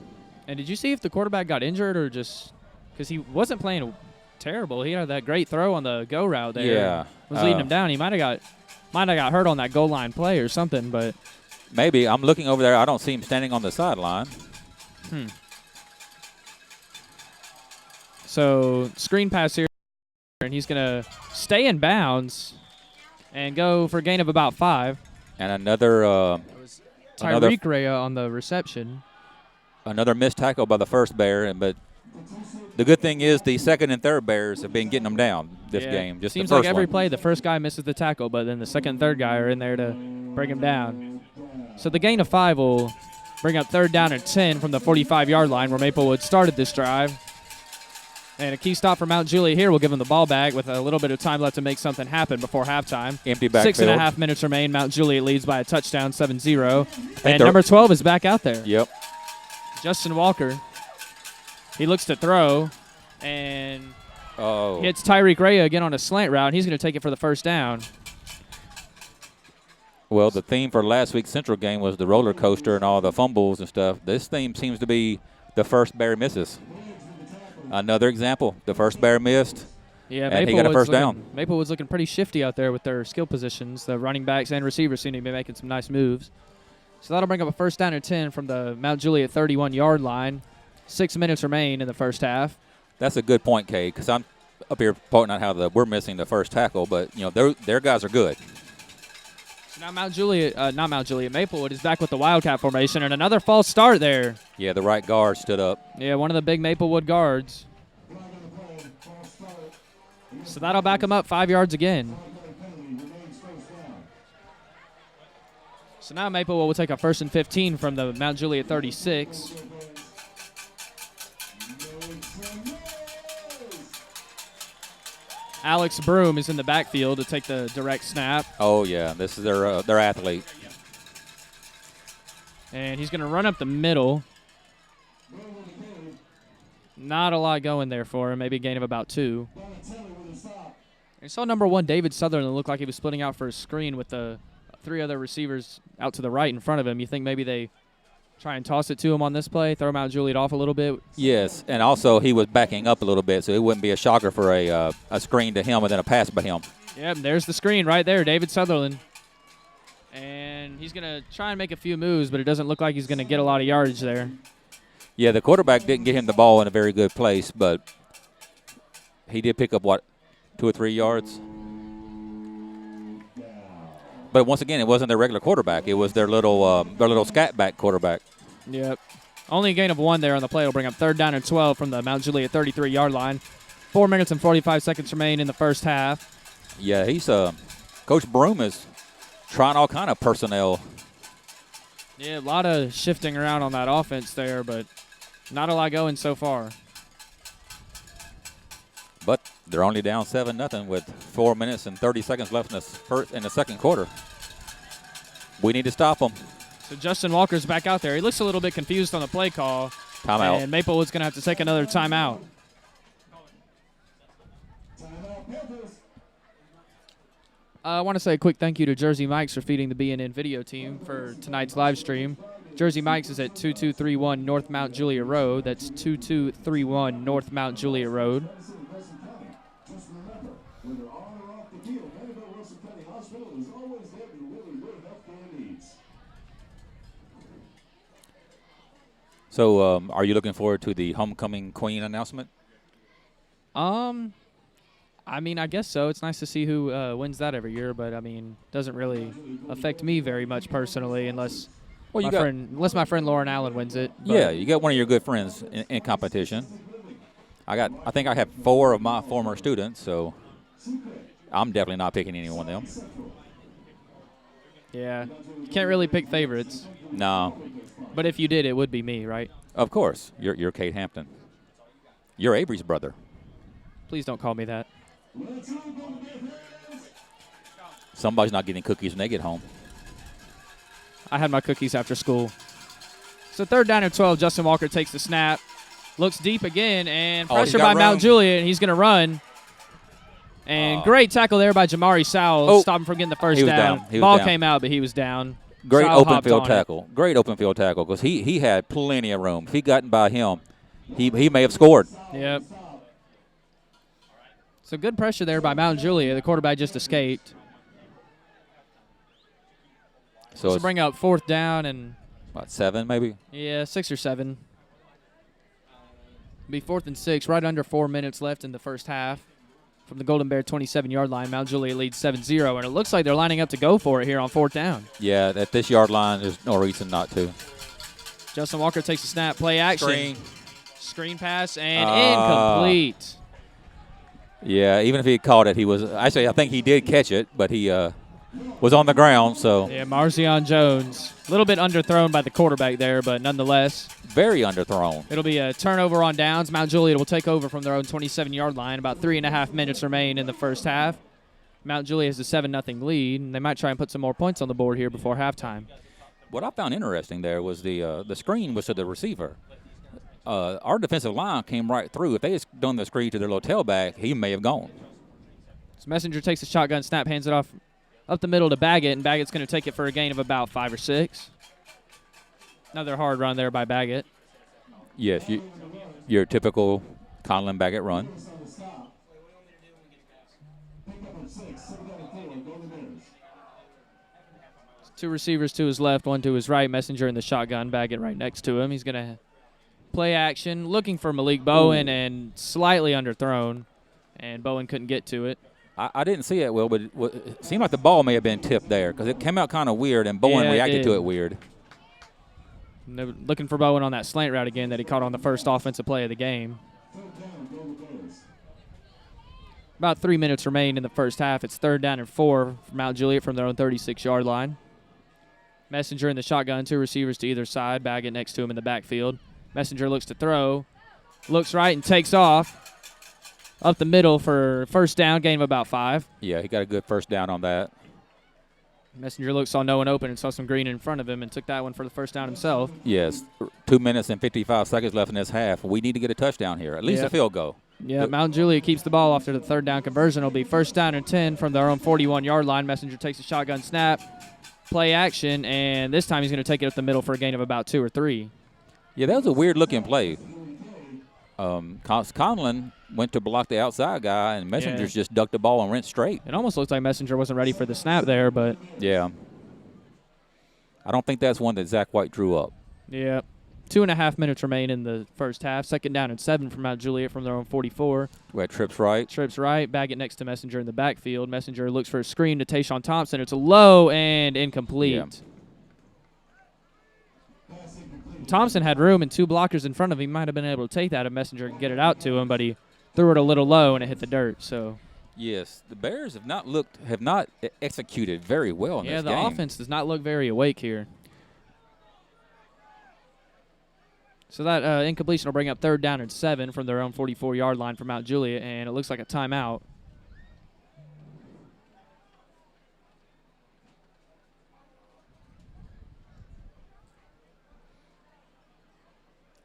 And did you see if the quarterback got injured or just because he wasn't playing terrible? He had that great throw on the go route there. Yeah. Was leading him down. He might have got hurt on that goal line play or something, but maybe. I'm looking over there. I don't see him standing on the sideline. So screen pass here, and he's going to stay in bounds and go for a gain of about 5. And another Tyreek Rea on the reception. Another missed tackle by the first bear, but the good thing is the 2nd and 3rd bears have been getting them down this game. Just seems the first like every one. play the first guy misses the tackle, but then the 2nd and 3rd guy are in there to bring him down. So the gain of 5 will bring up 3rd down and 10 from the 45-yard line where Maplewood started this drive. And a key stop for Mount Juliet here will give him the ball back with a little bit of time left to make something happen before halftime. Empty backfield. 6.5 minutes remain. Mount Juliet leads by a touchdown, 7-0. And number 12 is back out there. Yep. Justin Walker. He looks to throw and hits Tyreek Rea again on a slant route, and he's going to take it for the first down. Well, the theme for last week's Central game was the roller coaster and all the fumbles and stuff. This theme seems to be the first bear misses. Another example. The first bear missed. Yeah, and he got a first down. Maplewood's looking pretty shifty out there with their skill positions. The running backs and receivers seem to be making some nice moves. So that'll bring up a first down and 10 from the Mount Juliet 31-yard line. 6 minutes remain in the first half. That's a good point, Kay, because I'm up here pointing out how we're missing the first tackle, but their guys are good. So now Maplewood is back with the Wildcat formation, and another false start there. Yeah, the right guard stood up. Yeah, one of the big Maplewood guards. So that'll back him up 5 yards again. So now Maplewood will take a 1st and 15 from the Mount Juliet 36. Alex Broom is in the backfield to take the direct snap. Oh, yeah, this is their athlete. And he's going to run up the middle. Not a lot going there for him, maybe a gain of about 2. I saw number 1, David Sutherland, look like he was splitting out for a screen with the 3 other receivers out to the right in front of him. You think maybe they try and toss it to him on this play, throw Mount Juliet off a little bit? Yes, and also he was backing up a little bit, so it wouldn't be a shocker for a screen to him and then a pass by him. Yep, there's the screen right there, David Sutherland. And he's going to try and make a few moves, but it doesn't look like he's going to get a lot of yardage there. Yeah, the quarterback didn't get him the ball in a very good place, but he did pick up, 2 or 3 yards? But once again, it wasn't their regular quarterback. It was their little scat back quarterback. Yep. Only a gain of 1 there on the play will bring up 3rd down and 12 from the Mount Juliet 33-yard line. 4 minutes and 45 seconds remain in the first half. Yeah, he's Coach Broom is trying all kind of personnel. Yeah, a lot of shifting around on that offense there, but not a lot going so far. But they're only down 7-0 with 4 minutes and 30 seconds left in the second quarter. We need to stop them. So Justin Walker's back out there. He looks a little bit confused on the play call. Timeout. And Maplewood's going to have to take another timeout. I want to say a quick thank you to Jersey Mike's for feeding the BNN video team for tonight's live stream. Jersey Mike's is at 2231 North Mount Juliet Road. That's 2231 North Mount Juliet Road. So are you looking forward to the homecoming queen announcement? I mean, I guess so. It's nice to see who wins that every year, but I mean, doesn't really affect me very much personally unless my friend Lauren Allen wins it. But Yeah, you got one of your good friends in competition. I think I have 4 of my former students, so I'm definitely not picking any one of them. yeah, you can't really pick favorites. No, But if you did, it would be me, right? of course. You're Kate Hampton. You're Avery's brother. Please don't call me that. Somebody's not getting cookies when they get home. I had my cookies after school. So 3rd down and 12, Justin Walker takes the snap. Looks deep again, and Oh, he's pressure got by Mount room. Juliet, and he's going to run. And great tackle there by Jamari Sowell. Stop him from getting the first he was down. down. He was Ball down. came out, but he was down. Great Sowell open hopped field on it. tackle. Great open field tackle because he had plenty of room. If he gotten by him, he may have scored. Yep. So good pressure there by Mount Juliet. The quarterback just escaped. So So it's bring up 4th down and, 7 maybe? 6 or 7. Be 4th and 6, right under 4 minutes left in the first half. From the Golden Bear 27-yard line, Mount Juliet leads 7-0, and it looks like they're lining up to go for it here on 4th down. Yeah, at this yard line, there's no reason not to. Justin Walker takes a snap, play action. Screen. Screen pass and incomplete. Yeah, even if he had caught it, he was actually I think he did catch it, but he was on the ground. So Yeah, Marzion Jones. A little bit underthrown by the quarterback there, but nonetheless, very underthrown. it'll be a turnover on downs. Mount Juliet will take over from their own 27-yard line. About 3.5 minutes remain in the first half. Mount Juliet has a 7-0 lead, and they might try and put some more points on the board here before halftime. What I found interesting there was the screen was to the receiver. Our defensive line came right through. If they had done the screen to their little tailback, he may have gone. So Messenger takes a shotgun snap, hands it off up the middle to Baggett, and Baggett's going to take it for a gain of about 5 or 6. Another hard run there by Baggett. Yes, your typical Conlon Baggett run. 6, 7 down and 4, Golden Bears. Two receivers to his left, one to his right. Messenger in the shotgun, Baggett right next to him. He's going to play action, looking for Malik Bowen, and slightly underthrown, and Bowen couldn't get to it. I didn't see it, Will, but it seemed like the ball may have been tipped there because it came out kind of weird, and Bowen reacted to it weird. And they were looking for Bowen on that slant route again that he caught on the first offensive play of the game. About 3 minutes remain in the first half. It's 3rd down and 4 for Mount Juliet from their own 36-yard line. Messenger in the shotgun, two receivers to either side. Baggett next to him in the backfield. Messenger looks to throw, looks right and takes off up the middle for first down, gain of about 5. Yeah, he got a good first down on that. Messenger looked, saw no one open and saw some green in front of him and took that one for the first down himself. Yes, 2 minutes and 55 seconds left in this half. We need to get a touchdown here, at least a field goal. Yeah, Mount Juliet keeps the ball after the 3rd down conversion. It'll be first down and 10 from their own 41-yard line. Messenger takes a shotgun snap, play action, and this time he's going to take it up the middle for a gain of about 2 or 3. Yeah, that was a weird-looking play. Conlon went to block the outside guy, and Messenger's just ducked the ball and went straight. It almost looks like Messenger wasn't ready for the snap there, but yeah. I don't think that's one that Zach White drew up. yeah. 2.5 minutes remain in the first half. 2nd down and 7 from Mount Juliet from their own 44. We had trips right. Trips right. Baggett next to Messenger in the backfield. Messenger looks for a screen to Tayshawn Thompson. It's low and incomplete. Yeah. Thompson had room and 2 blockers in front of him. He might have been able to take that if Messenger could get it out to him, but he threw it a little low and it hit the dirt. So yes, the Bears have not executed very well in this game. Yeah, the offense does not look very awake here. So that incompletion will bring up 3rd down and 7 from their own 44-yard line for Mount Juliet, and it looks like a timeout.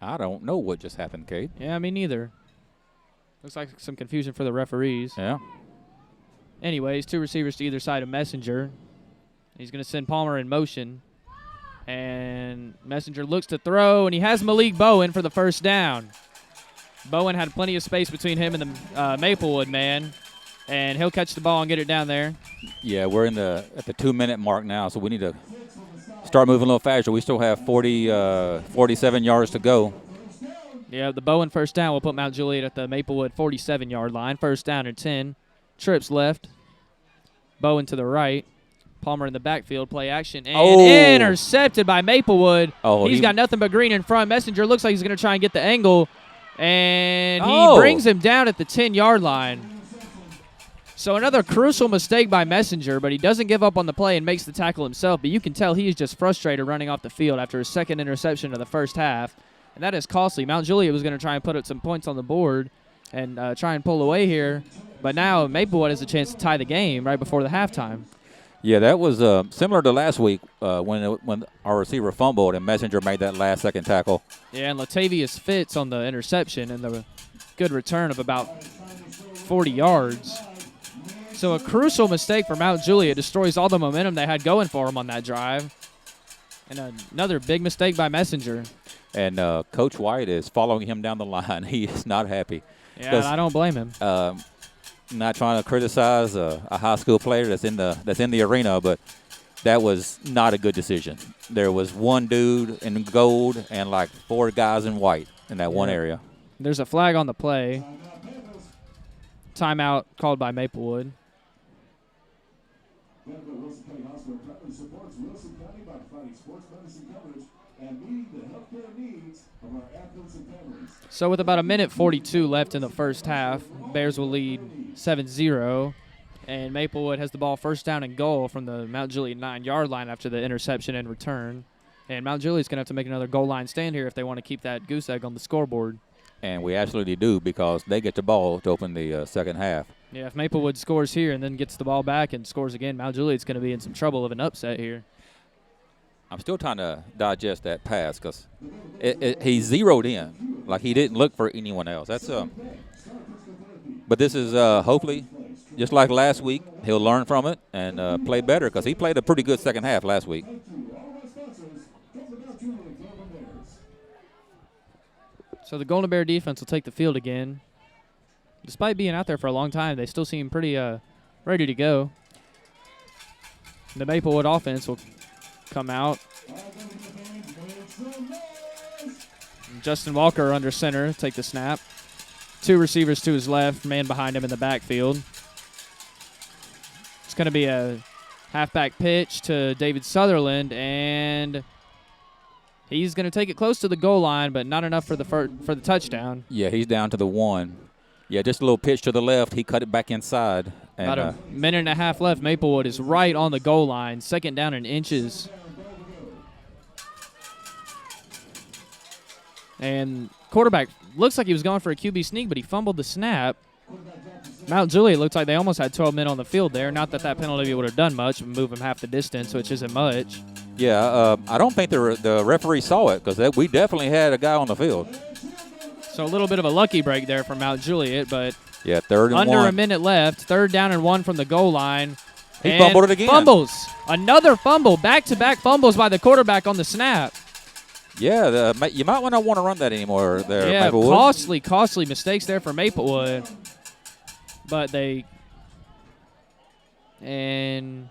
I don't know what just happened, Cade. Yeah, me neither. Looks like some confusion for the referees. Yeah. Anyways, 2 receivers to either side of Messenger. He's going to send Palmer in motion. And Messenger looks to throw, and he has Malik Bowen for the first down. Bowen had plenty of space between him and the Maplewood man, and he'll catch the ball and get it down there. Yeah, we're at the 2-minute mark now, so we need to start moving a little faster. We still have 47 yards to go. Yeah, the Bowen first down will put Mount Juliet at the Maplewood 47-yard line. First down and 10. Trips left. Bowen to the right. Palmer in the backfield, play action, and intercepted by Maplewood. He's got nothing but green in front. Messenger looks like he's going to try and get the angle, and he brings him down at the 10-yard line. So another crucial mistake by Messenger, but he doesn't give up on the play and makes the tackle himself. But you can tell he is just frustrated running off the field after his 2nd interception of the first half, and that is costly. Mount Juliet was going to try and put up some points on the board and try and pull away here, but now Maplewood has a chance to tie the game right before the halftime. Yeah, that was similar to last week when our receiver fumbled and Messenger made that last-second tackle. Yeah, and Latavius Fitz on the interception and the good return of about 40 yards. So a crucial mistake for Mount Juliet destroys all the momentum they had going for them on that drive. And another big mistake by Messenger. And Coach White is following him down the line. He is not happy. Yeah, and I don't blame him. Not trying to criticize a high school player that's in the arena, but that was not a good decision. There was one dude in gold and like 4 guys in white in that one area. There's a flag on the play. Timeout called by Maplewood. Wilson County Hospital proudly supports Wilson County by providing sports medicine coverage and meeting the healthcare needs of our athletes and families. So with about 1:42 left in the first half, Bears will lead 7-0, and Maplewood has the ball first down and goal from the Mount Juliet 9-yard line after the interception and return. And Mount Juliet's going to have to make another goal line stand here if they want to keep that goose egg on the scoreboard. And we absolutely do because they get the ball to open the second half. Yeah, if Maplewood scores here and then gets the ball back and scores again, Mount Juliet's going to be in some trouble of an upset here. I'm still trying to digest that pass because he zeroed in. Like he didn't look for anyone else. But this is hopefully, just like last week, he'll learn from it and play better because he played a pretty good second half last week. So the Golden Bear defense will take the field again. Despite being out there for a long time, they still seem pretty ready to go. The Maplewood offense will come out. Justin Walker under center, take the snap. 2 receivers to his left, man behind him in the backfield. It's going to be a halfback pitch to David Sutherland, and he's going to take it close to the goal line, but not enough for the touchdown. Yeah, he's down to the 1. Yeah, just a little pitch to the left. He cut it back inside. And, About a minute and a half left. Maplewood is right on the goal line, 2nd down in inches. And quarterback looks like he was going for a QB sneak, but he fumbled the snap. Mount Juliet looks like they almost had 12 men on the field there. Not that penalty would have done much, move him half the distance, which isn't much. Yeah, I don't think the referee saw it because we definitely had a guy on the field. So a little bit of a lucky break there for Mount Juliet, but yeah, 3rd and 1. Under a minute left, 3rd down and 1 from the goal line. He fumbled it again. Fumbles. Another fumble. Back-to-back fumbles by the quarterback on the snap. Yeah, you might not want to run that anymore there, Yeah, Maplewood. costly mistakes there for Maplewood. But and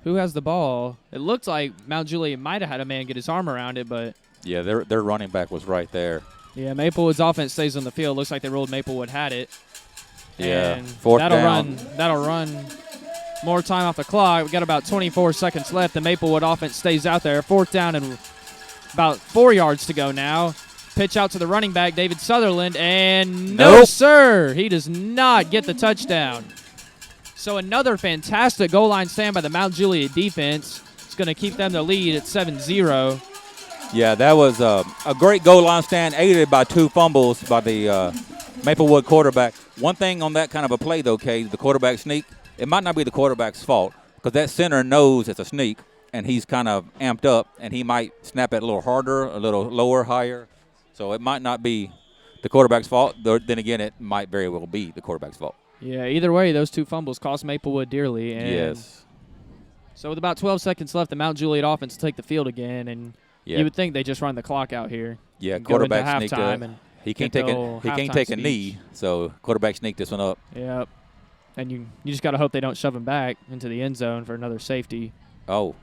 who has the ball? It looked like Mount Juliet might have had a man get his arm around it, but yeah, their running back was right there. yeah, Maplewood's offense stays on the field. Looks like they ruled Maplewood had it. Yeah, And 4th that'll down. That'll run more time off the clock. We got about 24 seconds left. The Maplewood offense stays out there. 4th down and about 4 yards to go now. Pitch out to the running back, David Sutherland, and no, sir. He does not get the touchdown. So another fantastic goal line stand by the Mount Juliet defense. It's going to keep them the lead at 7-0. Yeah, that was a great goal line stand, aided by 2 fumbles by the Maplewood quarterback. One thing on that kind of a play, though, Kay, the quarterback sneak, it might not be the quarterback's fault because that center knows it's a sneak, and he's kind of amped up, and he might snap it a little harder, a little lower, higher. So it might not be the quarterback's fault. Then again, it might very well be the quarterback's fault. Yeah, either way, those 2 fumbles cost Maplewood dearly. And yes. So with about 12 seconds left, the Mount Juliet offense will take the field again, and you would think they just run the clock out here. Yeah, quarterback sneaked halftime. He can't take a knee, so quarterback sneaked this one up. Yep. And you just got to hope they don't shove him back into the end zone for another safety. Oh.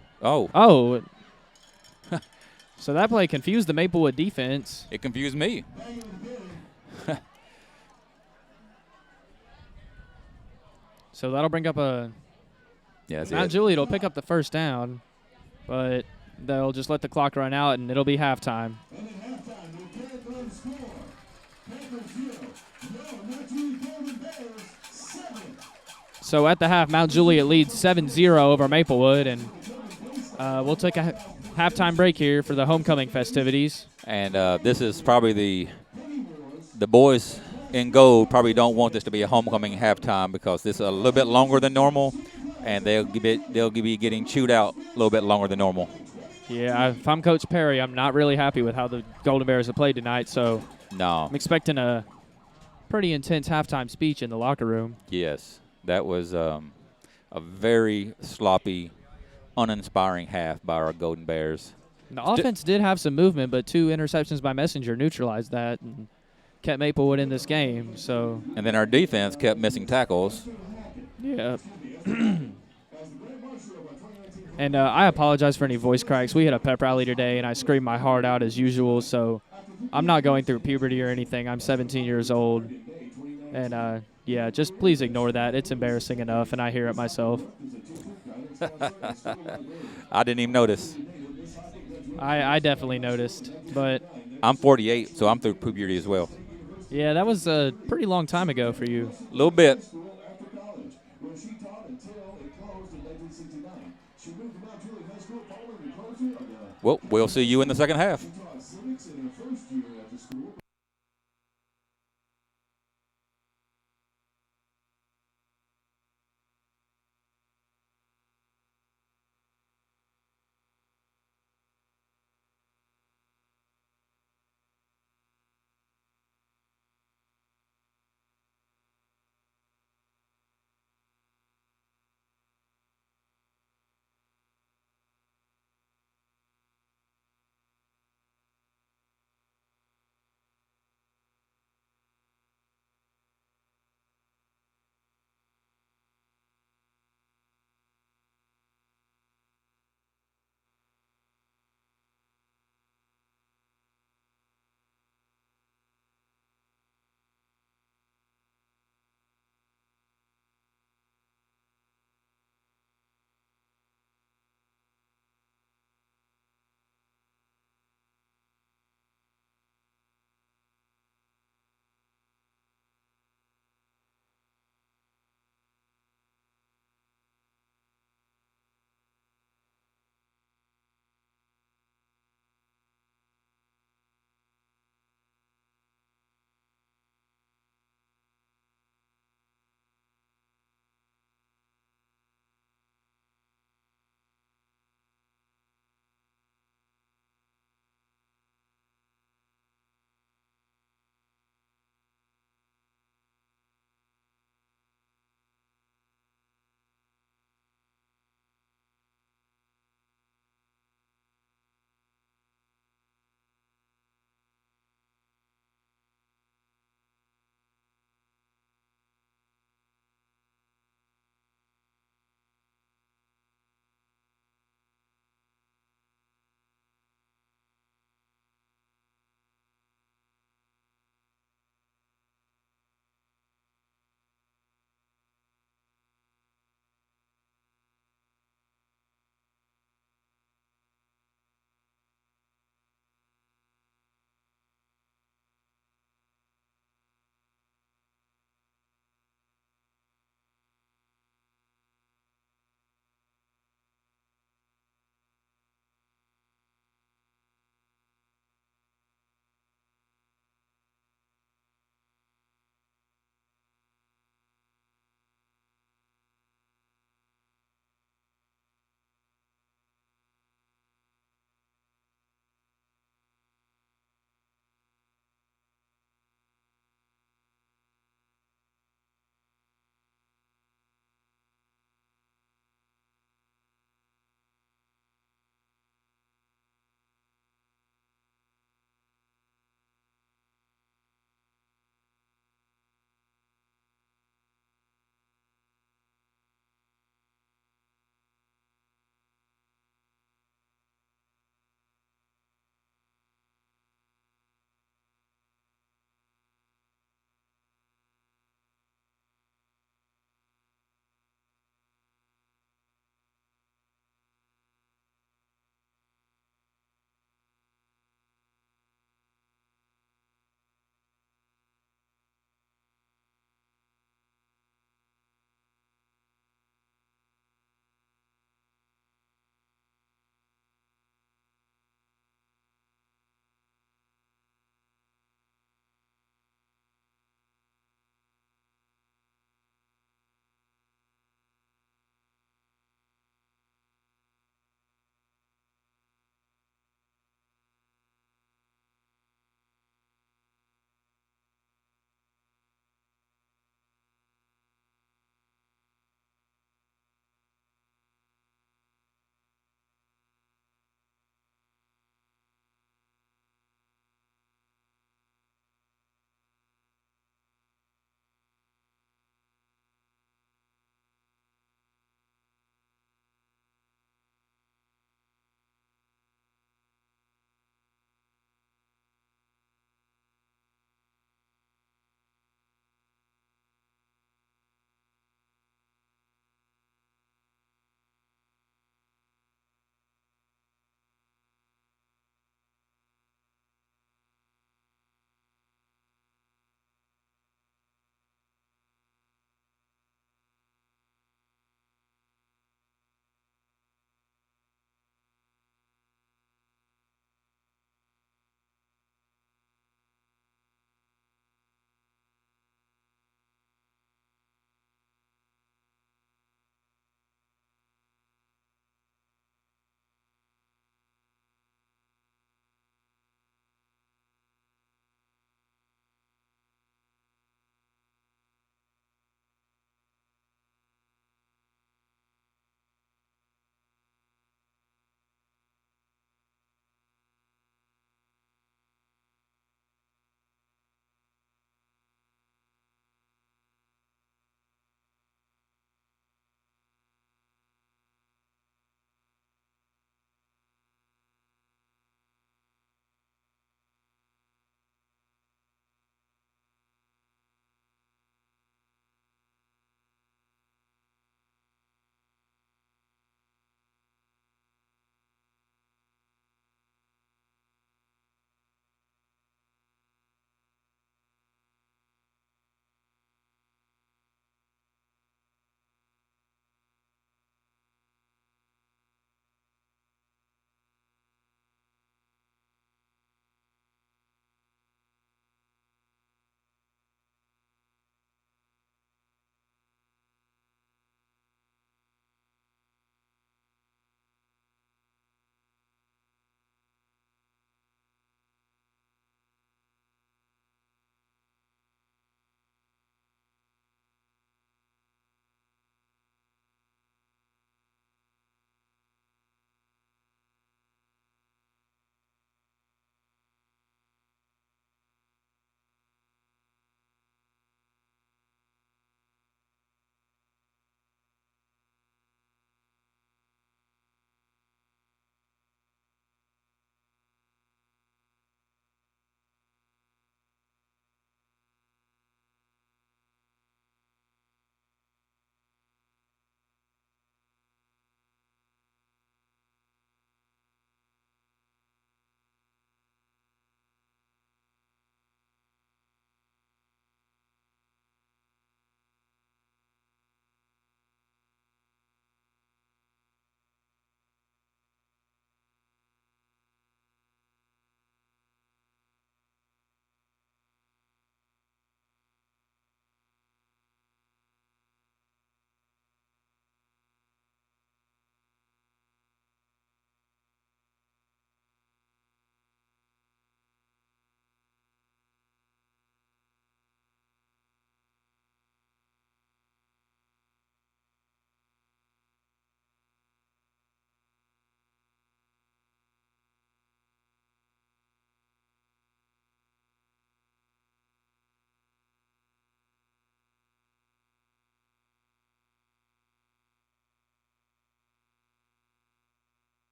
So that play confused the Maplewood defense. It confused me. So that'll bring up a Mount Juliet will pick up the 1st down, but they'll just let the clock run out, and it'll be halftime. And at halftime, the Panthers score. Panthers 0. No, not Juliet Golden Bears 7. So at the half, Mount Juliet leads 7-0 over Maplewood, and we'll take a halftime break here for the homecoming festivities. And this is probably the boys in gold probably don't want this to be a homecoming halftime because this is a little bit longer than normal, and they'll be getting chewed out a little bit longer than normal. Yeah, if I'm Coach Perry, I'm not really happy with how the Golden Bears have played tonight, so no, I'm expecting a pretty intense halftime speech in the locker room. Yes, that was a very sloppy, uninspiring half by our Golden Bears. The offense did have some movement, but 2 interceptions by Messenger neutralized that and kept Maplewood in this game. So, and then our defense kept missing tackles. Yeah. And I apologize for any voice cracks. We had a pep rally today, and I screamed my heart out as usual. So I'm not going through puberty or anything. I'm 17 years old. And, yeah, just please ignore that. It's embarrassing enough, and I hear it myself. I didn't even notice. I definitely noticed. But I'm 48, so I'm through puberty as well. Yeah, that was a pretty long time ago for you. A little bit. Well, we'll see you in the second half.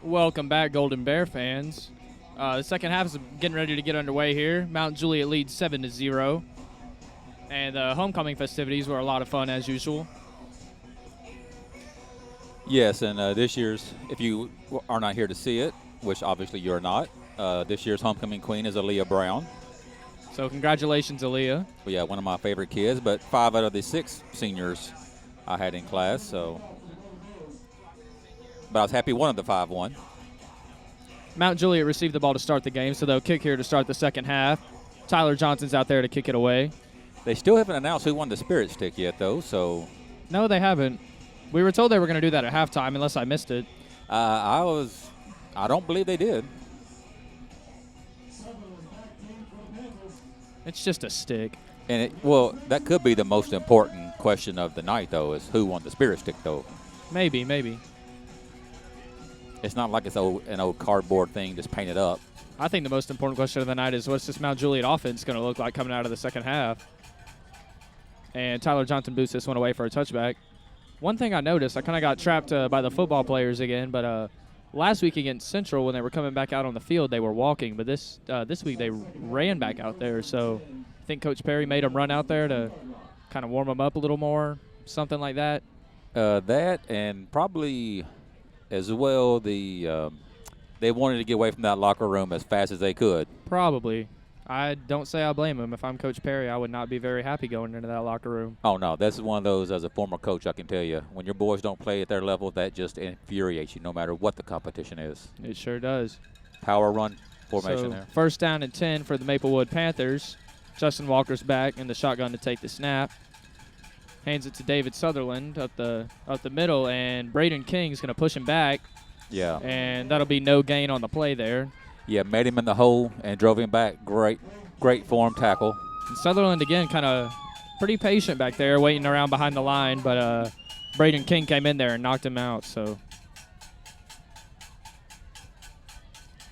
Welcome back, Golden Bear fans. The second half is getting ready to get underway here. Mount Juliet leads 7-0. And the homecoming festivities were a lot of fun as usual. Yes, and this year's, if you are not here to see it, which obviously you're not, this year's homecoming queen is Aaliyah Brown. So congratulations, Aaliyah. Well, yeah, one of my favorite kids, but 5 out of the 6 seniors I had in class, so. But I was happy one of the 5 won. Mount Juliet received the ball to start the game, so they'll kick here to start the second half. Tyler Johnson's out there to kick it away. They still haven't announced who won the Spirit Stick yet, though, so. No, they haven't. We were told they were going to do that at halftime, unless I missed it. I don't believe they did. It's just a stick. And well, that could be the most important question of the night, though, is who won the Spirit Stick, though. Maybe. It's not like it's an old cardboard thing just painted up. I think the most important question of the night is what's this Mount Juliet offense going to look like coming out of the second half? And Tyler Johnson boosts this one away for a touchback. One thing I noticed, I kind of got trapped by the football players again, but last week against Central when they were coming back out on the field, they were walking. But this week they ran back out there. So I think Coach Perry made them run out there to kind of warm them up a little more, something like that. That and probably as well they wanted to get away from that locker room as fast as they could. Probably. I don't say I blame him. If I'm Coach Perry, I would not be very happy going into that locker room. Oh, no. That's one of those, as a former coach, I can tell you. When your boys don't play at their level, that just infuriates you no matter what the competition is. It sure does. Power run formation so there. First down and 10 for the Maplewood Panthers. Justin Walker's back in the shotgun to take the snap. Hands it to David Sutherland up the middle, and Braden King's going to push him back. Yeah. And that'll be no gain on the play there. Yeah, made him in the hole and drove him back. Great form tackle. And Sutherland, again, kind of pretty patient back there, waiting around behind the line, but Braden King came in there and knocked him out. So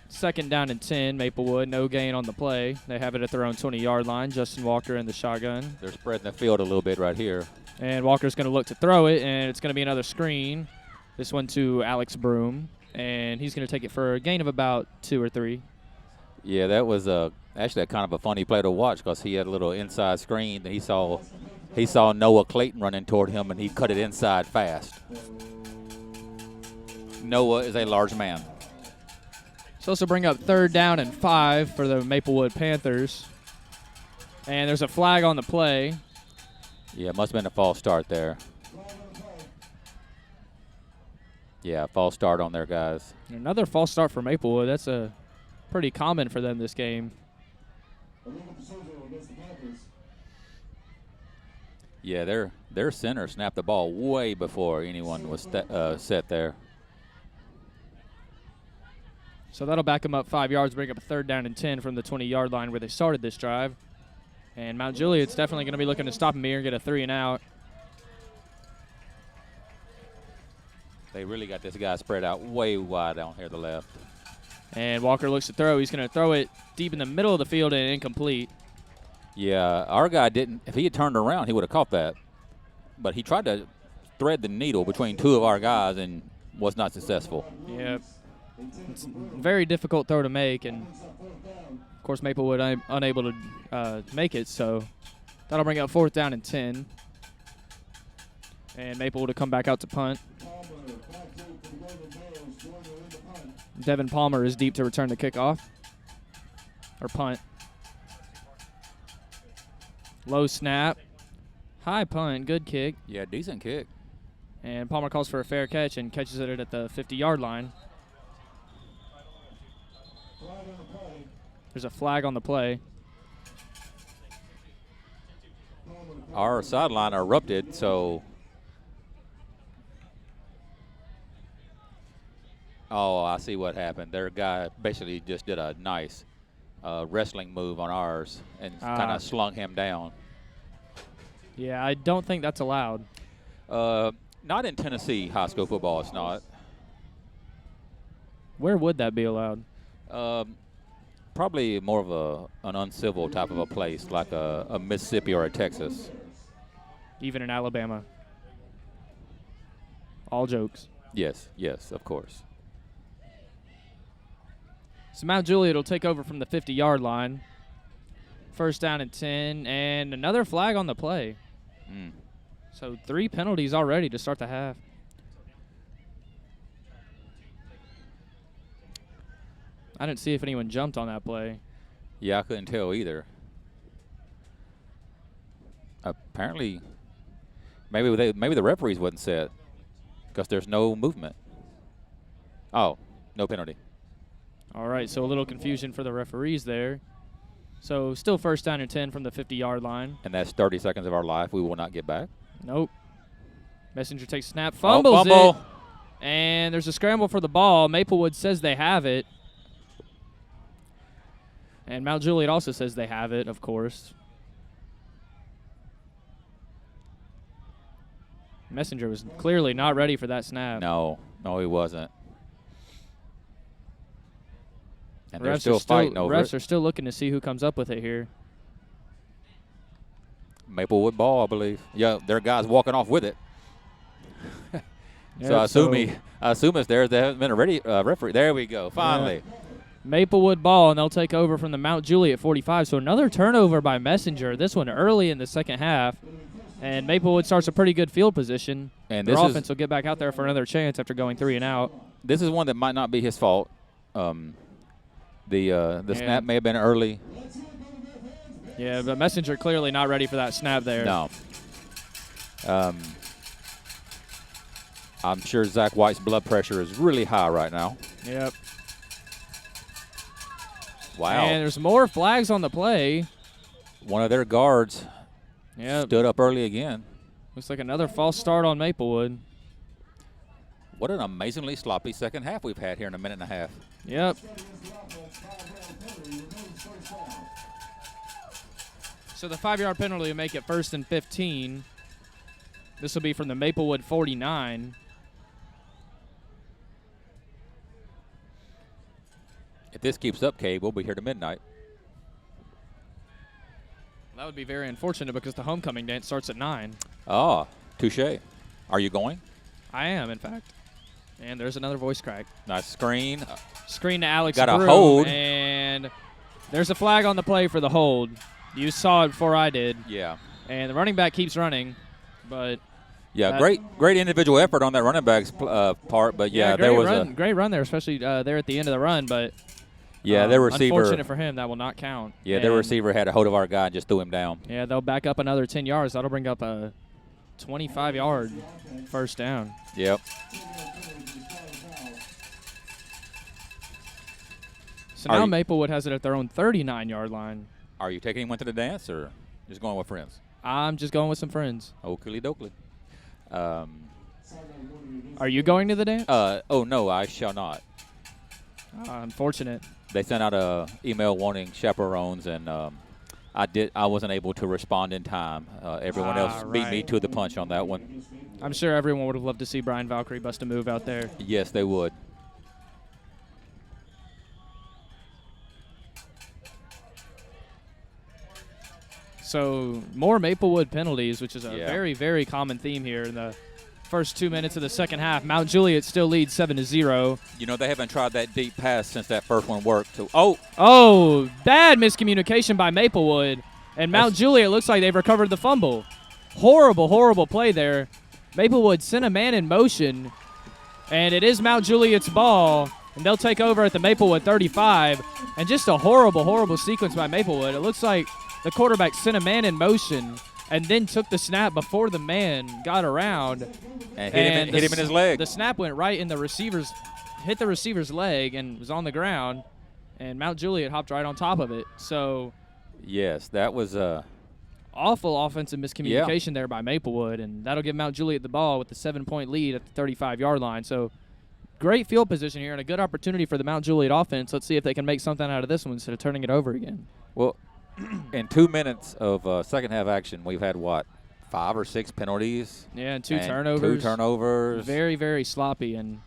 second down and 10, Maplewood, no gain on the play. They have it at their own 20-yard line. Justin Walker in the shotgun. They're spreading the field a little bit right here. And Walker's going to look to throw it, and it's going to be another screen. This one to Alex Broom, and he's going to take it for a gain of about 2 or 3. Yeah, that was actually kind of a funny play to watch because he had a little inside screen. He saw Noah Clayton running toward him, and he cut it inside fast. Noah is a large man. So this will bring up third down and 5 for the Maplewood Panthers. And there's a flag on the play. Yeah, it must have been a false start there. Yeah, false start on their guys. Another false start for Maplewood. That's a pretty common for them this game. Yeah, their center snapped the ball way before anyone was set there. So that'll back them up 5 yards, bring up a third down and 10 from the 20-yard line where they started this drive. And Mount Juliet's definitely going to be looking to stop them here and get a 3 and out. They really got this guy spread out way wide down here to the left. And Walker looks to throw. He's going to throw it deep in the middle of the field and incomplete. Yeah, our guy didn't. If he had turned around, he would have caught that. But he tried to thread the needle between 2 of our guys and was not successful. Yep. It's a very difficult throw to make, and of course Maplewood unable to make it, so that'll bring up fourth down and 10. And Maplewood will come back out to punt. Devin Palmer is deep to return the kickoff, or punt. Low snap, high punt, good kick. Yeah, decent kick. And Palmer calls for a fair catch and catches it at the 50-yard line. There's a flag on the play. Our sideline erupted, so. Oh, I see what happened. Their guy basically just did a nice wrestling move on ours and kind of slung him down. Yeah, I don't think that's allowed. Not in Tennessee high school football, it's not. Where would that be allowed? Probably more of an uncivil type of a place, like a Mississippi or a Texas. Even in Alabama. All jokes. Yes, of course. So Mount Juliet will take over from the 50-yard line. First down and 10, and another flag on the play. So 3 penalties already to start the half. I didn't see if anyone jumped on that play. Yeah, I couldn't tell either. Apparently, maybe the referees wasn't set because there's no movement. Oh, no penalty. All right, so a little confusion for the referees there. So still first down and 10 from the 50-yard line. And that's 30 seconds of our life we will not get back. Nope. Messenger takes snap, fumbles it. And there's a scramble for the ball. Maplewood says they have it. And Mount Juliet also says they have it, of course. Messenger was clearly not ready for that snap. No, he wasn't. And they're still fighting over it. Refs are still looking to see who comes up with it here. Maplewood ball, I believe. Yeah, there are guys walking off with it. Yeah, so I assume it's there. There hasn't been a referee. There we go. Finally. Yeah. Maplewood ball, and they'll take over from the Mount Juliet 45. So another turnover by Messenger. This one early in the second half. And Maplewood starts a pretty good field position. And their offense will get back out there for another chance after going 3 and out. This is one that might not be his fault. The snap may have been early. Yeah, but Messenger clearly not ready for that snap there. No. I'm sure Zach White's blood pressure is really high right now. Yep. Wow. And there's more flags on the play. One of their guards stood up early again. Looks like another false start on Maplewood. What an amazingly sloppy second half we've had here in a minute and a half. Yep. So the 5-yard penalty will make it 1st and 15. This will be from the Maplewood 49. If this keeps up, Cade, we'll be here to midnight. That would be very unfortunate because the homecoming dance starts at 9. Ah, touche. Are you going? I am, in fact. And there's another voice crack. Nice screen. Screen to Alex Got Broom, a hold. And there's a flag on the play for the hold. You saw it before I did. Yeah. And the running back keeps running, but yeah, great individual effort on that running back's part, but there was a great run there, especially there at the end of the run, but their receiver. Unfortunate for him, that will not count. Yeah, their receiver had a hold of our guy and just threw him down. Yeah, they'll back up another 10 yards. That'll bring up a 25-yard first down. Yep. So now Maplewood has it at their own 39-yard line. Are you taking anyone to the dance or just going with friends? I'm just going with some friends. Oakley dokley. Are you going to the dance? Oh, no, I shall not. Unfortunate. They sent out an email wanting chaperones, and I wasn't able to respond in time. Everyone else beat me to the punch on that one. I'm sure everyone would have loved to see Brian Valkyrie bust a move out there. Yes, they would. So more Maplewood penalties, which is a very, very common theme here in the first 2 minutes of the second half. Mount Juliet still leads 7-0. You know, they haven't tried that deep pass since that first one worked. So, bad miscommunication by Maplewood. And Mount Juliet looks like they've recovered the fumble. Horrible, horrible play there. Maplewood sent a man in motion, and it is Mount Juliet's ball, and they'll take over at the Maplewood 35. And just a horrible, horrible sequence by Maplewood. It looks like the quarterback sent a man in motion and then took the snap before the man got around. And hit him in his leg. The snap went right in hit the receiver's leg and was on the ground, and Mount Juliet hopped right on top of it. So, yes, that was awful offensive miscommunication there by Maplewood, and that'll give Mount Juliet the ball with the 7-point lead at the 35-yard line. So, great field position here and a good opportunity for the Mount Juliet offense. Let's see if they can make something out of this one instead of turning it over again. Well, in 2 minutes of second half action, we've had, 5 or 6 penalties? Yeah, and two turnovers. Very, very sloppy, and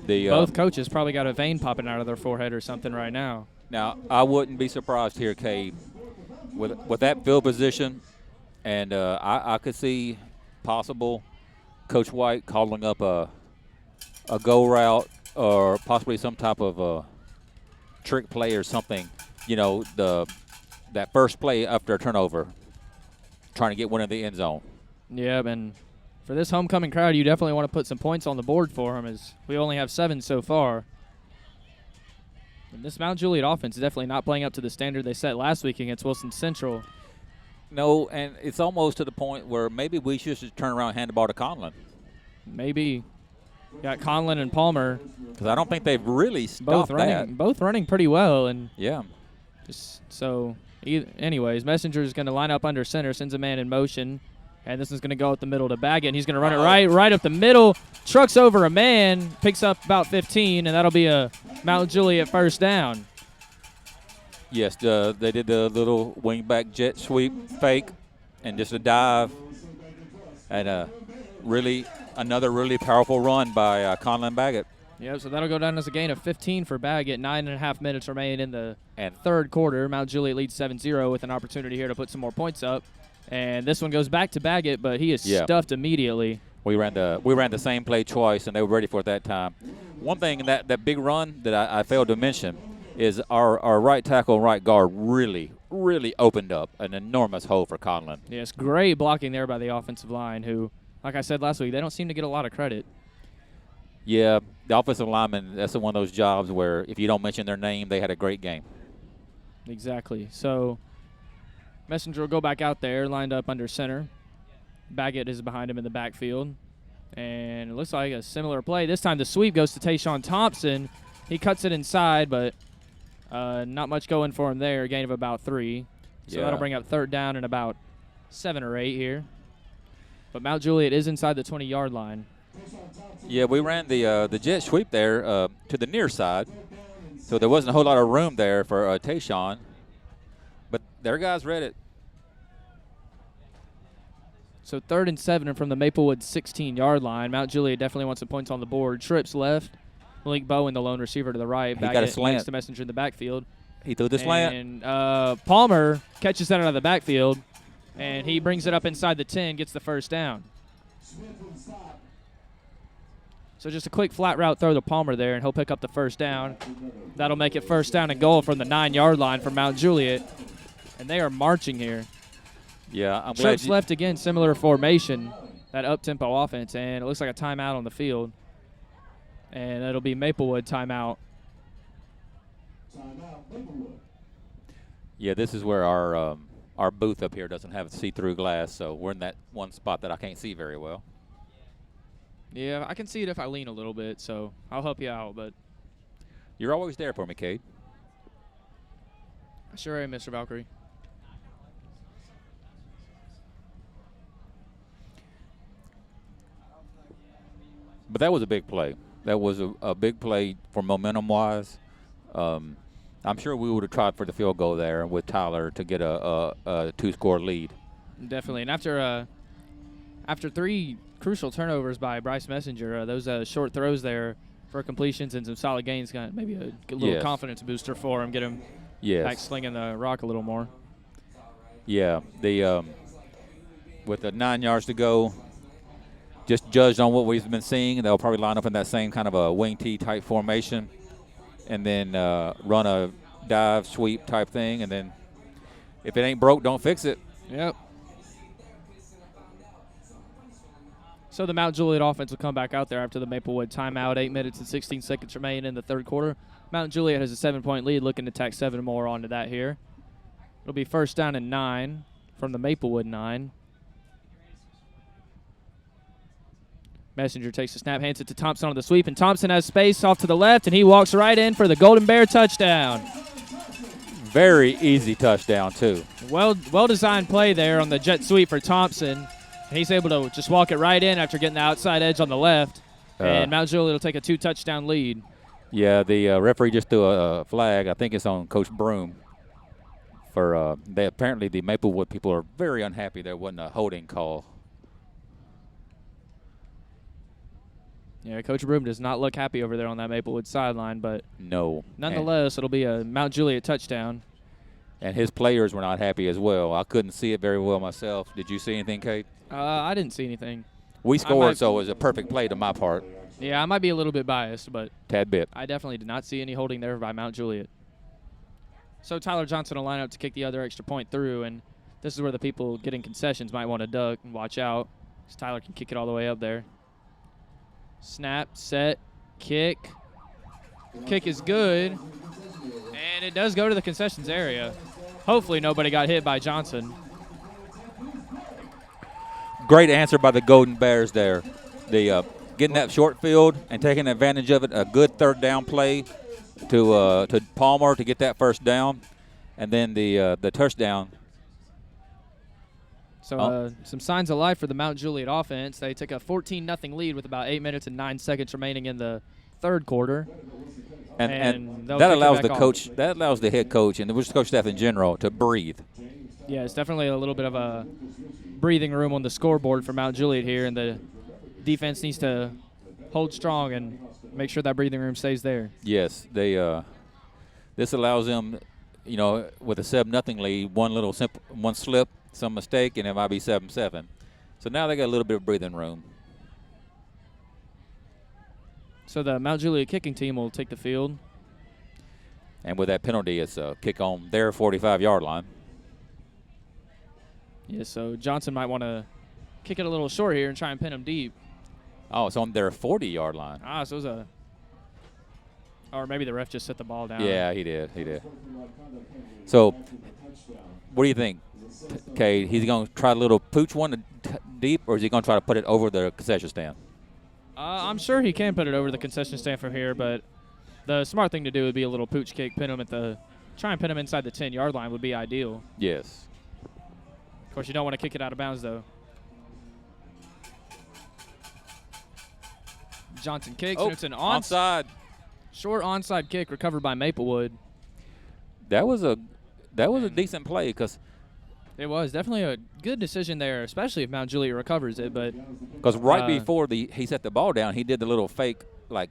both coaches probably got a vein popping out of their forehead or something right now. Now, I wouldn't be surprised here, Cade, with that field position, and I could see possible Coach White calling up a go route or possibly some type of trick play or something. You know, that first play after a turnover, trying to get one in the end zone. Yeah, and for this homecoming crowd, you definitely want to put some points on the board for them, as we only have 7 so far. And this Mount Juliet offense is definitely not playing up to the standard they set last week against Wilson Central. No, and it's almost to the point where maybe we should just turn around and hand the ball to Conlon. Maybe. Got Conlon and Palmer. Because I don't think they've really stopped both running pretty well. And yeah. Anyways, Messenger is going to line up under center, sends a man in motion. And this is going to go up the middle to Baggett. And he's going to run it right up the middle. Trucks over a man, picks up about 15, and that'll be a Mount Juliet first down. Yes, they did the little wingback jet sweep fake and just a dive. And another really powerful run by Conlon Baggett. Yep, so that'll go down as a gain of 15 for Baggett. 9.5 minutes remaining in the third quarter. Mount Juliet leads 7-0 with an opportunity here to put some more points up. And this one goes back to Baggett, but he is stuffed immediately. We ran the same play twice, and they were ready for it that time. One thing in that big run that I failed to mention is our right tackle and right guard really opened up an enormous hole for Conlon. Yes, great blocking there by the offensive line, who, like I said last week, they don't seem to get a lot of credit. Yeah, the offensive lineman, that's one of those jobs where if you don't mention their name, they had a great game. Exactly. So Messenger will go back out there, lined up under center. Baggett is behind him in the backfield. And it looks like a similar play. This time the sweep goes to Tayshawn Thompson. He cuts it inside, but not much going for him there. A gain of about 3. So that'll bring up third down and about 7 or 8 here. But Mount Juliet is inside the 20-yard line. Yeah, we ran the jet sweep there to the near side. So there wasn't a whole lot of room there for Tayshawn. But their guys read it. So 3rd and 7 from the Maplewood 16-yard line. Mount Juliet definitely wants some points on the board. Trips left. Malik Bowen, the lone receiver, to the right. He got a slant. Next to Messenger in the backfield. He threw the slant. And Palmer catches that out of the backfield. And he brings it up inside the 10, gets the first down. So just a quick flat route throw to Palmer there, and he'll pick up the first down. That'll make it first down and goal from the 9-yard line for Mount Juliet. And they are marching here. Yeah, I'm glad Trips left again, similar formation, that up-tempo offense, and it looks like a timeout on the field. And it'll be Maplewood timeout. Yeah, this is where our booth up here doesn't have see-through glass, so we're in that one spot that I can't see very well. Yeah, I can see it if I lean a little bit, so I'll help you out. But you're always there for me, Cade. I sure am, Mr. Valkyrie. But that was a big play. That was a big play for momentum-wise. I'm sure we would have tried for the field goal there with Tyler to get a 2-score lead. Definitely. And after 3 crucial turnovers by Bryce Messenger, those short throws there for completions and some solid gains got maybe a little confidence booster for him, get him back slinging the rock a little more. Yeah. With the 9 yards to go, just judged on what we've been seeing, they'll probably line up in that same kind of a wing T type formation and then run a dive sweep type thing. And then if it ain't broke, don't fix it. Yep. So the Mount Juliet offense will come back out there after the Maplewood timeout. 8 minutes and 16 seconds remain in the third quarter. Mount Juliet has a 7-point lead, looking to tack 7 more onto that here. It'll be first down and 9 from the Maplewood 9. Messenger takes the snap, hands it to Thompson on the sweep, and Thompson has space off to the left, and he walks right in for the Golden Bear touchdown. Very easy touchdown, too. Well-designed play there on the jet sweep for Thompson. He's able to just walk it right in after getting the outside edge on the left, and Mount Juliet will take a 2-touchdown lead. Yeah, the referee just threw a flag. I think it's on Coach Broom. Apparently the Maplewood people are very unhappy there wasn't a holding call. Yeah, Coach Broom does not look happy over there on that Maplewood sideline, but nonetheless, it'll be a Mount Juliet touchdown. And his players were not happy as well. I couldn't see it very well myself. Did you see anything, Kate? I didn't see anything. We scored, so it was a perfect play to my part. Yeah, I might be a little bit biased, but Tad bit. I definitely did not see any holding there by Mount Juliet. So Tyler Johnson will line up to kick the other extra point through, and this is where the people getting concessions might want to duck and watch out, because Tyler can kick it all the way up there. Snap, set, kick. Kick is good, and it does go to the concessions area. Hopefully nobody got hit by Johnson. Great answer by the Golden Bears there. The getting that short field and taking advantage of it. A good third down play to Palmer to get that first down, and then the touchdown. So some signs of life for the Mount Juliet offense. They took a 14-0 lead with about 8 minutes and 9 seconds remaining in the third quarter. And that allows the coach, that allows the head coach and the coach staff in general to breathe. Yeah, it's definitely a little bit of a breathing room on the scoreboard for Mount Juliet here, and the defense needs to hold strong and make sure that breathing room stays there. Yes, they. This allows them, with a 7-0 lead, one slip, some mistake, and it might be 7-7. So now they got a little bit of breathing room. So the Mount Juliet kicking team will take the field. And with that penalty, it's a kick on their 45-yard line. Yeah, so Johnson might want to kick it a little short here and try and pin him deep. Oh, it's on their 40-yard line. So it was a – or maybe the ref just set the ball down. Yeah, he did. So what do you think, Cade? He's going to try a little pooch one deep, or is he going to try to put it over the concession stand? I'm sure he can put it over the concession stand from here, but the smart thing to do would be a little pooch kick, try and pin him inside the 10-yard line would be ideal. Yes. Of course, you don't want to kick it out of bounds, though. Johnson kicks, and it's an onside. Short onside kick recovered by Maplewood. That was a decent play because it was definitely a good decision there, especially if Mount Juliet recovers it. But because right before he set the ball down, he did the little fake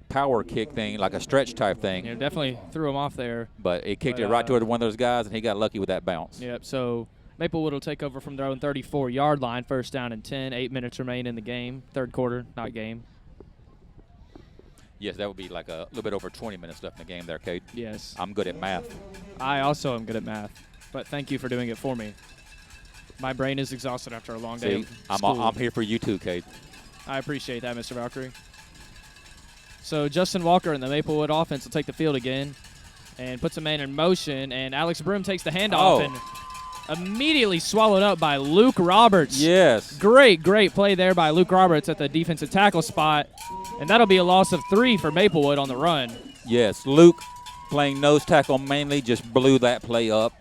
power kick thing, like a stretch type thing. Yeah, definitely threw him off there. But it kicked it right toward one of those guys, and he got lucky with that bounce. Yep. So Maplewood will take over from their own 34-yard line, first down and 10. 8 minutes remain in the game, third quarter, not game. Yes, that would be like a little bit over 20 minutes left in the game there, Cade. Yes. I'm good at math. I also am good at math, but thank you for doing it for me. My brain is exhausted after a long day of school. I'm here for you too, Cade. I appreciate that, Mr. Valkyrie. So Justin Walker and the Maplewood offense will take the field again and puts a man in motion, and Alex Broom takes the handoff and immediately swallowed up by Luke Roberts. Yes. Great play there by Luke Roberts at the defensive tackle spot, and that'll be a loss of 3 for Maplewood on the run. Yes, Luke, playing nose tackle mainly, just blew that play up.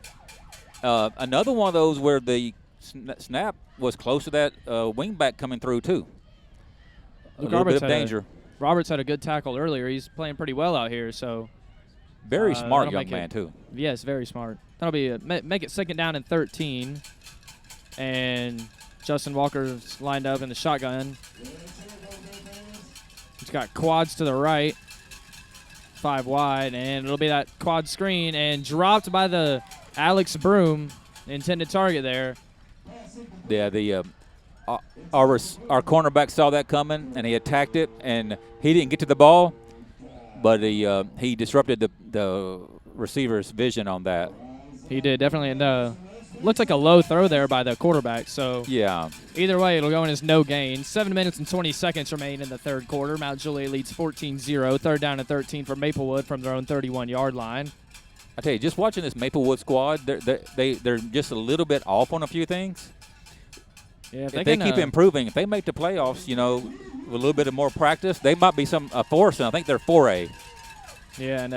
Another one of those where the snap was close to that wingback coming through too. Luke a little bit of danger. Roberts had a good tackle earlier. He's playing pretty well out here, so very smart young man too. Yes, very smart. That'll be make it second down and 13, and Justin Walker's lined up in the shotgun. He's got quads to the right, 5 wide, and it'll be that quad screen and dropped by the Alex Broom, intended target there. Yeah, our cornerback saw that coming and he attacked it, and he didn't get to the ball, but he disrupted the receiver's vision on that. He did, definitely, and looks like a low throw there by the quarterback. So yeah, either way, it'll go in as no gain. 7 minutes and 20 seconds remain in the third quarter. Mount Juliet leads 14-0. Third down and 13 for Maplewood from their own 31-yard line. I tell you, just watching this Maplewood squad, they're just a little bit off on a few things. Yeah, if they keep improving, if they make the playoffs, with a little bit of more practice, they might be a force. And I think they're 4A. Yeah, and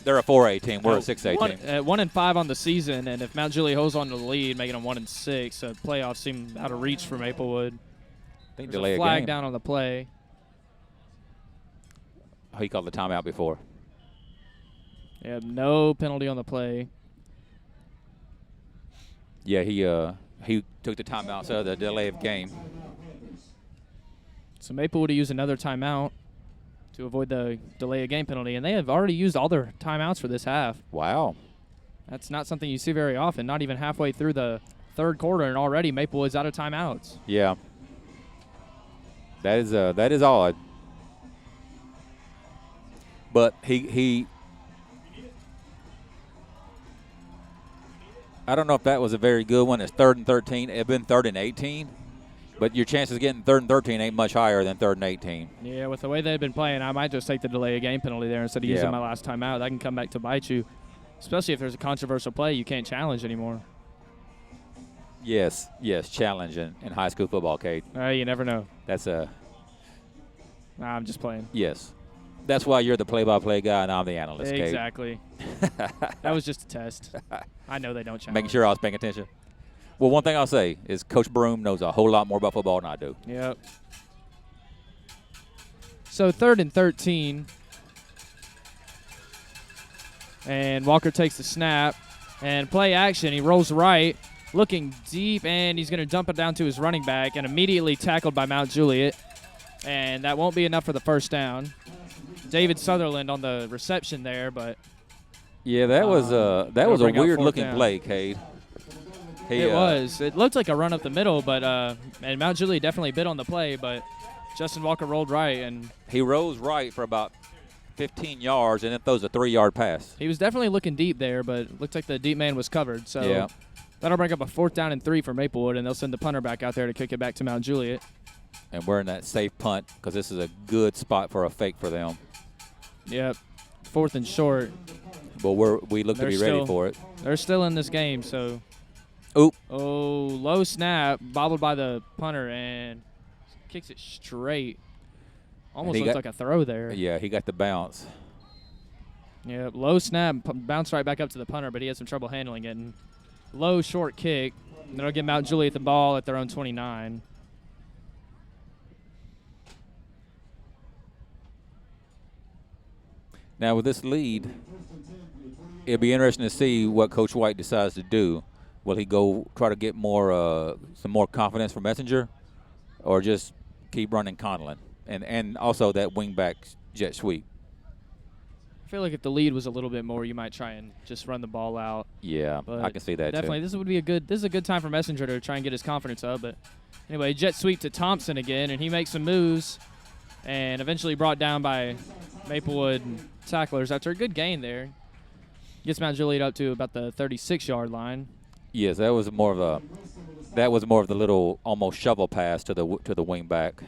they're a 4A team. We're a 6A team. 1-5 on the season, and if Mount Juliet holds on to the lead, making them 1-6, playoffs seem out of reach for Maplewood. I think There's delay a flag game down on the play. Oh, he called the timeout before. Yeah, no penalty on the play. Yeah, he took the timeout, so the delay of game. So Maplewood will use another timeout to avoid the delay of game penalty, and they have already used all their timeouts for this half. Wow. That's not something you see very often, not even halfway through the third quarter, and already Maplewood's out of timeouts. Yeah. That is odd. But he I don't know if that was a very good one. It's 3rd and 13. It had been 3rd and 18. But your chances of getting 3rd and 13 ain't much higher than 3rd and 18. Yeah, with the way they've been playing, I might just take the delay of game penalty there instead of using my last time out. That can come back to bite you, especially if there's a controversial play you can't challenge anymore. Yes, challenge in high school football, Kate. You never know. That's a Nah, I'm just playing. yes. That's why you're the play-by-play guy and I'm the analyst, Kate. Exactly. That was just a test. I know they don't challenge. Making sure I was paying attention. Well, one thing I'll say is Coach Broom knows a whole lot more about football than I do. Yep. So 3rd and 13. And Walker takes the snap. And play action. He rolls right, looking deep, and he's going to dump it down to his running back and immediately tackled by Mount Juliet. And that won't be enough for the first down. David Sutherland on the reception there, but yeah, that was a weird-looking play, Cade. It was. It looked like a run up the middle, but and Mount Juliet definitely bit on the play, but Justin Walker rolled right, and he rose right for about 15 yards and then throws a 3-yard pass. He was definitely looking deep there, but it looked like the deep man was covered. So yeah. That'll bring up a 4th down and 3 for Maplewood, and they'll send the punter back out there to kick it back to Mount Juliet. And we're in that safe punt because this is a good spot for a fake for them. Yep, 4th and short. But we look to be ready for it. They're still in this game, so. Oop. Oh, low snap, bobbled by the punter, and kicks it straight. Almost looks like a throw there. Yeah, he got the bounce. Yeah, low snap, bounced right back up to the punter, but he had some trouble handling it. And low, short kick. And they'll give Mount Juliet the ball at their own 29. Now, with this lead, it'll be interesting to see what Coach White decides to do. Will he go try to get some more confidence from Messenger, or just keep running Conlon? And also that wingback jet sweep. I feel like if the lead was a little bit more, you might try and just run the ball out. Yeah, but I can see that definitely, too. This is a good time for Messenger to try and get his confidence up. But anyway, jet sweep to Thompson again, and he makes some moves, and eventually brought down by Maplewood tacklers after a good gain there. Gets Mount Juliet up to about the 36-yard line. Yes, that was more of the little almost shovel pass to the wing back.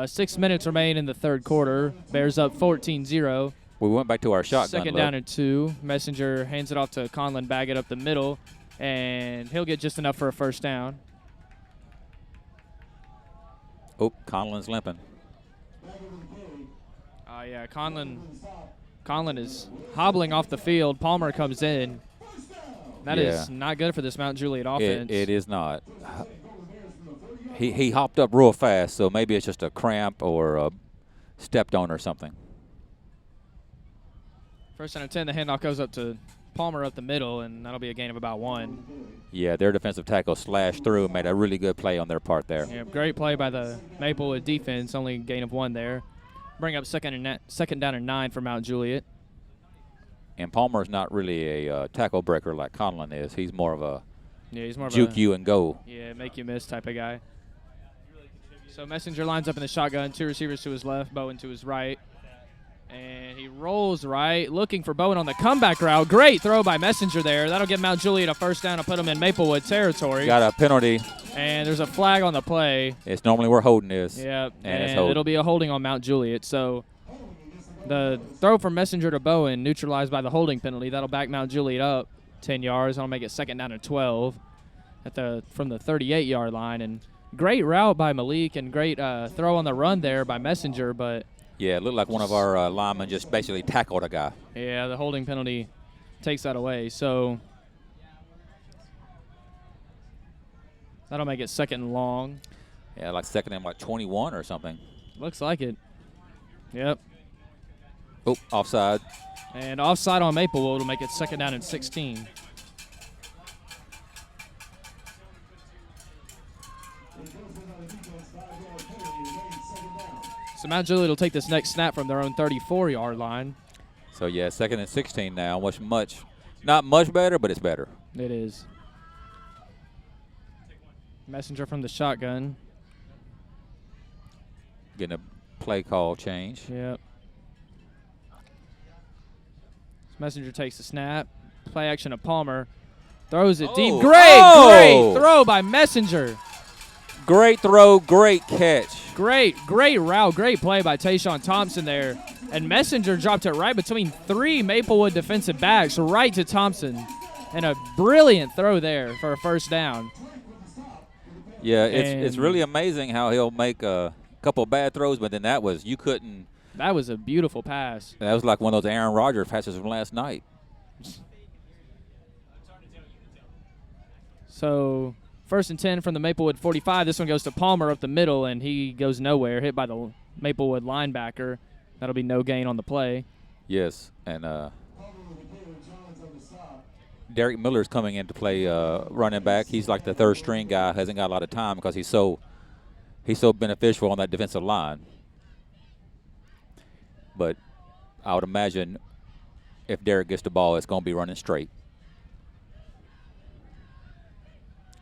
6 minutes remain in the third quarter. Bears up 14-0. We went back to our shotgun. 2nd down and 2. Messenger hands it off to Conlon, bag it up the middle, and he'll get just enough for a 1st down. Oh, Conlon's limping. Yeah, Conlon is hobbling off the field. Palmer comes in. That is not good for this Mount Juliet offense. It is not. He hopped up real fast, so maybe it's just a cramp or stepped on or something. 1st down and 10, the handoff goes up to Palmer up the middle, and that'll be a gain of about 1. Yeah, their defensive tackle slashed through and made a really good play on their part there. Yeah, great play by the Maplewood defense, only a gain of 1 there. Bring up 2nd down and 9 for Mount Juliet. And Palmer's not really a tackle breaker like Conlon is. He's more of a juke juke you and go. Yeah, make you miss type of guy. So Messenger lines up in the shotgun, 2 receivers to his left, Bowen to his right. And he rolls right, looking for Bowen on the comeback route. Great throw by Messenger there. That'll give Mount Juliet a 1st down and put him in Maplewood territory. Got a penalty. And there's a flag on the play. It's normally where holding is. Yeah, and it's holding. It'll be a holding on Mount Juliet. So the throw from Messenger to Bowen neutralized by the holding penalty. That'll back Mount Juliet up 10 yards. That'll make it 2nd down and 12 from the 38-yard line. And great route by Malik and great throw on the run there by Messenger, but yeah, it looked like one of our linemen just basically tackled a guy. Yeah, the holding penalty takes that away. So that'll make it 2nd and long. Yeah, like 2nd and 21 or something. Looks like it. Yep. Oh, offside. And offside on Maplewood will make it 2nd down and 16. So Mount Juliet will take this next snap from their own 34-yard line. So, yeah, 2nd and 16 now. Not much better, but it's better. It is. Messenger from the shotgun. Getting a play call change. Yep. Messenger takes the snap. Play action of Palmer. Throws it deep. Oh. Great throw by Messenger. Great throw, great catch. Great route, great play by Tayshawn Thompson there. And Messenger dropped it right between 3 Maplewood defensive backs, right to Thompson. And a brilliant throw there for a first down. Yeah, it's really amazing how he'll make a couple bad throws, but then that was a beautiful pass. That was like one of those Aaron Rodgers passes from last night. So 1st and 10 from the Maplewood 45. This one goes to Palmer up the middle, and he goes nowhere, hit by the Maplewood linebacker. That'll be no gain on the play. Yes, and Derek Miller's coming in to play running back. He's like the 3rd string guy, hasn't got a lot of time because he's so beneficial on that defensive line. But I would imagine if Derek gets the ball, it's going to be running straight.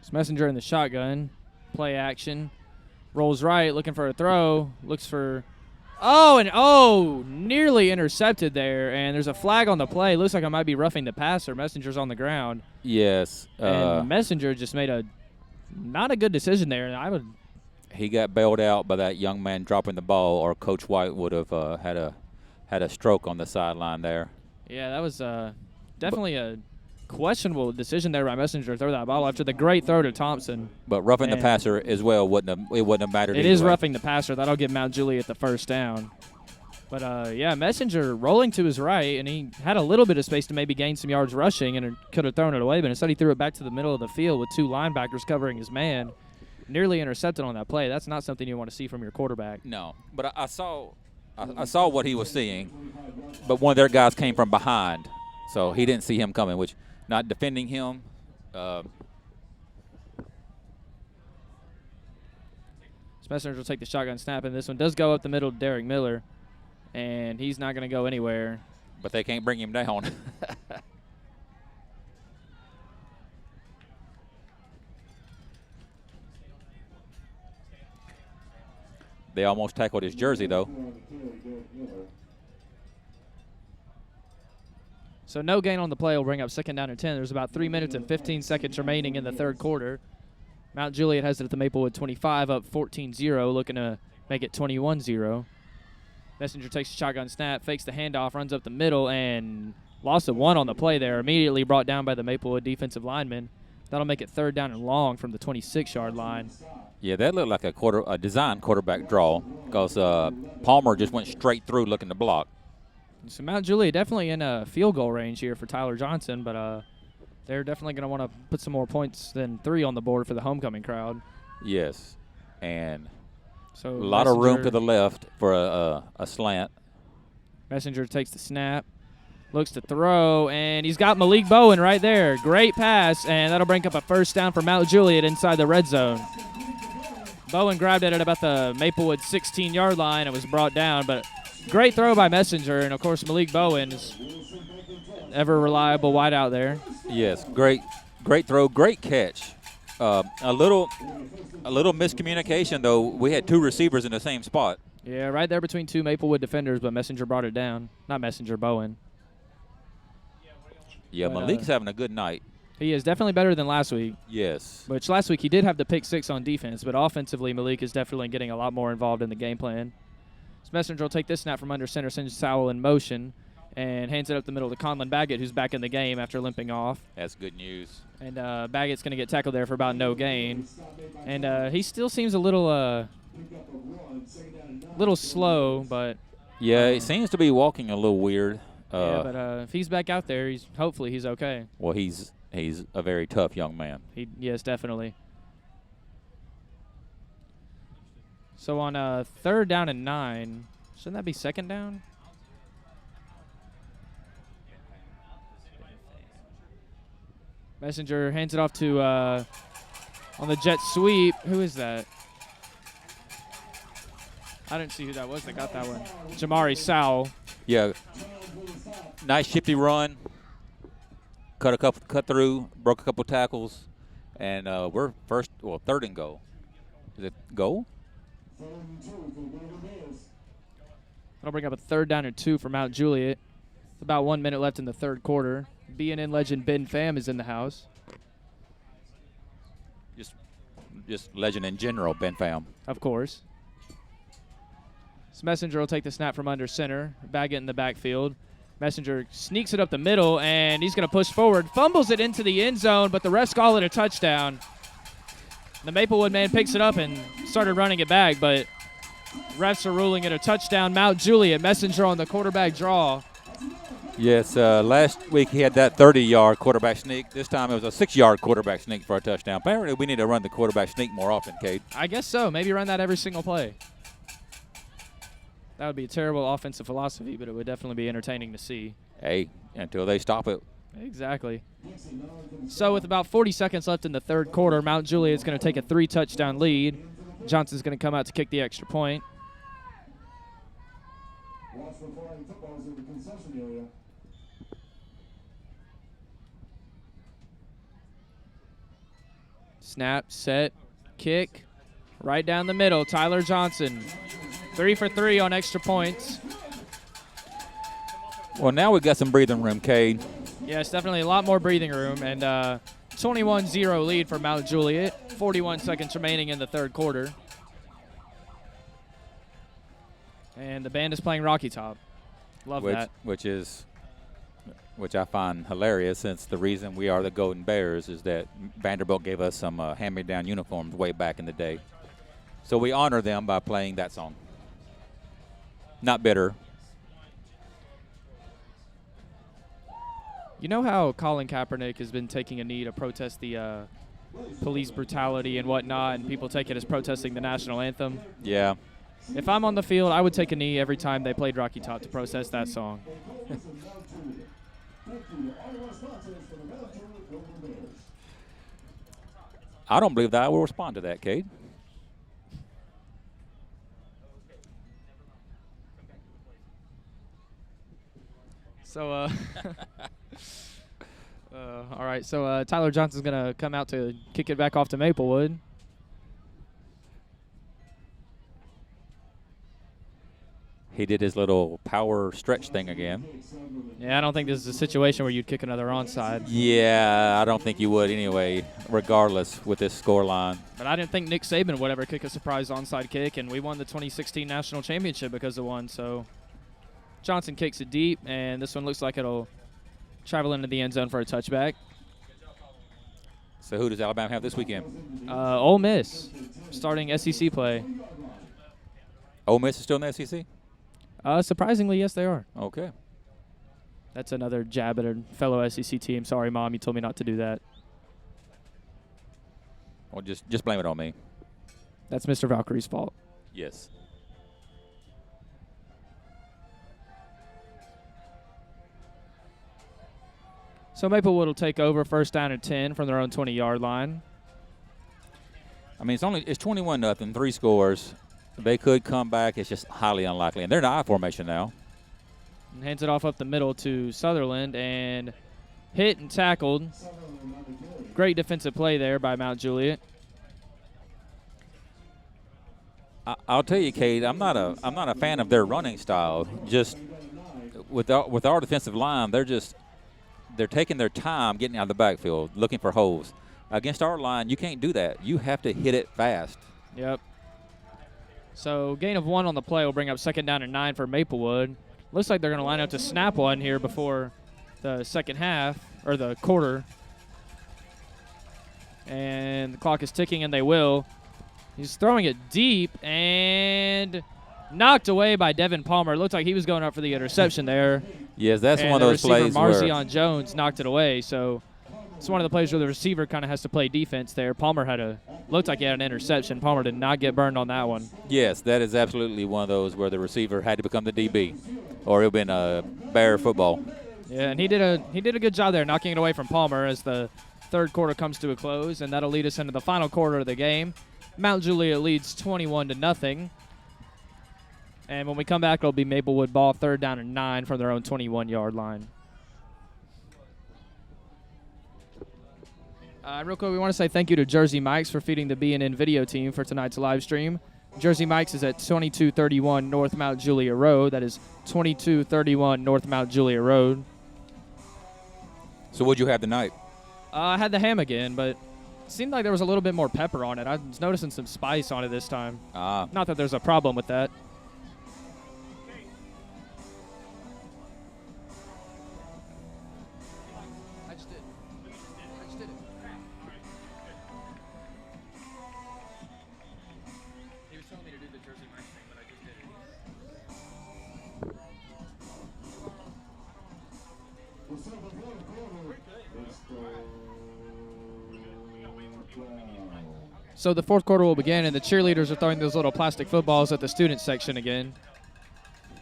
It's Messenger in the shotgun. Play action. Rolls right, looking for a throw. Looks for nearly intercepted there. And there's a flag on the play. Looks like I might be roughing the passer. Messenger's on the ground. Yes. And Messenger just made not a good decision there. He got bailed out by that young man dropping the ball, or Coach White would have had a stroke on the sideline there. Yeah, that was definitely a questionable decision there by Messenger to throw that ball after the great throw to Thompson. But roughing the passer as well wouldn't have mattered. It is roughing the passer. That'll give Mount Juliet the first down. But, Messenger rolling to his right, and he had a little bit of space to maybe gain some yards rushing and could have thrown it away, but instead he threw it back to the middle of the field with 2 linebackers covering his man. Nearly intercepted on that play. That's not something you want to see from your quarterback. No, but I saw what he was seeing, but one of their guys came from behind, so he didn't see him coming, which not defending him. Messenger will take the shotgun snap, and this one does go up the middle to Derek Miller, and he's not going to go anywhere. But they can't bring him down. They almost tackled his jersey, though. So no gain on the play will bring up 2nd down and 10. There's about 3 minutes and 15 seconds remaining in the 3rd quarter. Mount Juliet has it at the Maplewood 25, up 14-0, looking to make it 21-0. Messenger takes the shotgun snap, fakes the handoff, runs up the middle, and loss of 1 on the play there. Immediately brought down by the Maplewood defensive lineman. That'll make it 3rd down and long from the 26-yard line. Yeah, that looked like a design quarterback draw because Palmer just went straight through looking to block. So Mount Juliet definitely in a field goal range here for Tyler Johnson, but they're definitely going to want to put some more points than 3 on the board for the homecoming crowd. Yes, and so a lot of room to the left for a slant. Messenger takes the snap, looks to throw, and he's got Malik Bowen right there. Great pass, and that'll bring up a 1st down for Mount Juliet inside the red zone. Bowen grabbed it at about the Maplewood 16-yard line. It was brought down, but great throw by Messenger, and, of course, Malik Bowen is ever reliable wide out there. Yes, great throw, great catch. A little miscommunication, though. We had 2 receivers in the same spot. Yeah, right there between 2 Maplewood defenders, but Messenger brought it down. Not Messenger, Bowen. Yeah, but, Malik's having a good night. He is definitely better than last week. Yes. Which last week he did have the pick 6 on defense, but offensively Malik is definitely getting a lot more involved in the game plan. So Messenger will take this snap from under center, sends Sowell in motion, and hands it up the middle to Conlon Baggett, who's back in the game after limping off. That's good news. And Baggett's going to get tackled there for about no gain. And he still seems a little slow, but... Yeah, he seems to be walking a little weird. But if he's back out there, hopefully he's okay. Well, he's a very tough young man. Yes, definitely. So on 3rd down and 9, shouldn't that be 2nd down? Messenger hands it off to on the jet sweep. Who is that? I didn't see who that was that got that one. Jamari Sowell. Yeah. Nice shifty run. Cut through, broke a couple tackles, and we're 3rd and goal. Is it goal? That'll bring up a 3rd down and 2 for Mount Juliet. About 1 minute left in the 3rd quarter. BNN legend Ben Pham is in the house. just legend in general, Ben Pham. Of course. So Messenger will take the snap from under center, bag it in the backfield. Messenger sneaks it up the middle, and he's going to push forward, fumbles it into the end zone, but the refs call it a touchdown. The Maplewood man picks it up and started running it back, but refs are ruling it a touchdown. Mount Juliet, Messenger on the quarterback draw. Yes, last week he had that 30-yard quarterback sneak. This time it was a 6-yard quarterback sneak for a touchdown. Apparently we need to run the quarterback sneak more often, Cade. I guess so. Maybe run that every single play. That would be a terrible offensive philosophy, but it would definitely be entertaining to see. Hey, until they stop it. Exactly. So with about 40 seconds left in the third quarter, Mount Juliet's going to take a 3-touchdown lead. Johnson's going to come out to kick the extra point. Watch for flying footballs in the concession area. Snap, set, kick. Right down the middle, Tyler Johnson. 3 for 3 on extra points. Well, now we've got some breathing room, Cade. Yes, definitely a lot more breathing room. And 21-0 lead for Mount Juliet. 41 seconds remaining in the third quarter. And the band is playing Rocky Top. Love that. Which I find hilarious, since the reason we are the Golden Bears is that Vanderbilt gave us some hand-me-down uniforms way back in the day. So we honor them by playing that song. Not bitter. You know how Colin Kaepernick has been taking a knee to protest the police brutality and whatnot, and people take it as protesting the national anthem? Yeah. If I'm on the field, I would take a knee every time they played Rocky Top to protest that song. I don't believe that I will respond to that, Cade. So, all right. So Tyler Johnson's gonna come out to kick it back off to Maplewood. He did his little power stretch thing again. Yeah, I don't think this is a situation where you'd kick another onside. Yeah, I don't think you would anyway, regardless with this score line. But I didn't think Nick Saban would ever kick a surprise onside kick, and we won the 2016 national championship because of one. So Johnson kicks it deep, and this one looks like it'll travel into the end zone for a touchback. So who does Alabama have this weekend? Ole Miss, starting SEC play. Ole Miss is still in the SEC? Surprisingly, yes, they are. Okay. That's another jab at a fellow SEC team. Sorry, Mom, you told me not to do that. Well, just blame it on me. That's Mr. Valkyrie's fault. Yes. So Maplewood will take over first down and 10 from their own 20-yard line. I mean, it's 21-0, 3 scores. They could come back. It's just highly unlikely. And they're in I formation now. And hands it off up the middle to Sutherland, and hit and tackled. Great defensive play there by Mount Juliet. I'll tell you, Cade, I'm not a fan of their running style. Just with our defensive line, they're taking their time getting out of the backfield, looking for holes. Against our line, you can't do that. You have to hit it fast. Yep. So gain of 1 on the play will bring up second down and 9 for Maplewood. Looks like they're going to line up to snap one here before the second half, or the quarter. And the clock is ticking, and they will. He's throwing it deep and knocked away by Devin Palmer. It looked like he was going up for the interception there. Yes, that's and one of those plays where Marzion Jones knocked it away. So it's one of the plays where the receiver kind of has to play defense there. Palmer looked like he had an interception. Palmer did not get burned on that one. Yes, that is absolutely one of those where the receiver had to become the DB, or it would have been a Bear football. Yeah, and he did a good job there knocking it away from Palmer as the third quarter comes to a close, and that'll lead us into the final quarter of the game. Mount Juliet leads 21-0. And when we come back, it'll be Maplewood ball, third down and 9 from their own 21-yard line. Real quick, we want to say thank you to Jersey Mike's for feeding the B&N video team for tonight's live stream. Jersey Mike's is at 2231 North Mount Juliet Road. That is 2231 North Mount Juliet Road. So what'd you have tonight? I had the ham again, but seemed like there was a little bit more pepper on it. I was noticing some spice on it this time. Not that there's a problem with that. I just did it. He was telling me to do the Jersey Mike thing, but I just did it. So the fourth quarter will begin, and the cheerleaders are throwing those little plastic footballs at the student section again.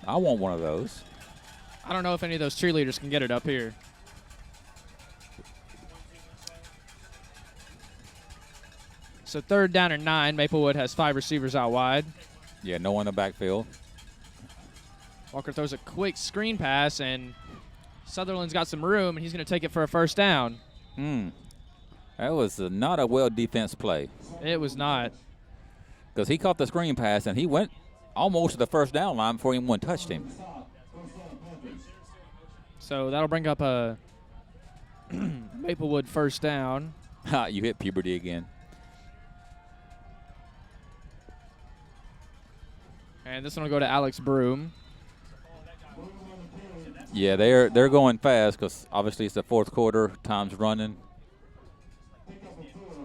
I want one of those. I don't know if any of those cheerleaders can get it up here. So 3rd down and 9. Maplewood has 5 receivers out wide. Yeah, no one in the backfield. Walker throws a quick screen pass, and Sutherland's got some room, and he's going to take it for a first down. That was not a well defense play. It was not. Because he caught the screen pass, and he went almost to the first down line before anyone touched him. So that'll bring up a Maplewood first down. You hit puberty again. And this one will go to Alex Broom. Yeah, they're going fast because obviously it's the fourth quarter. Time's running.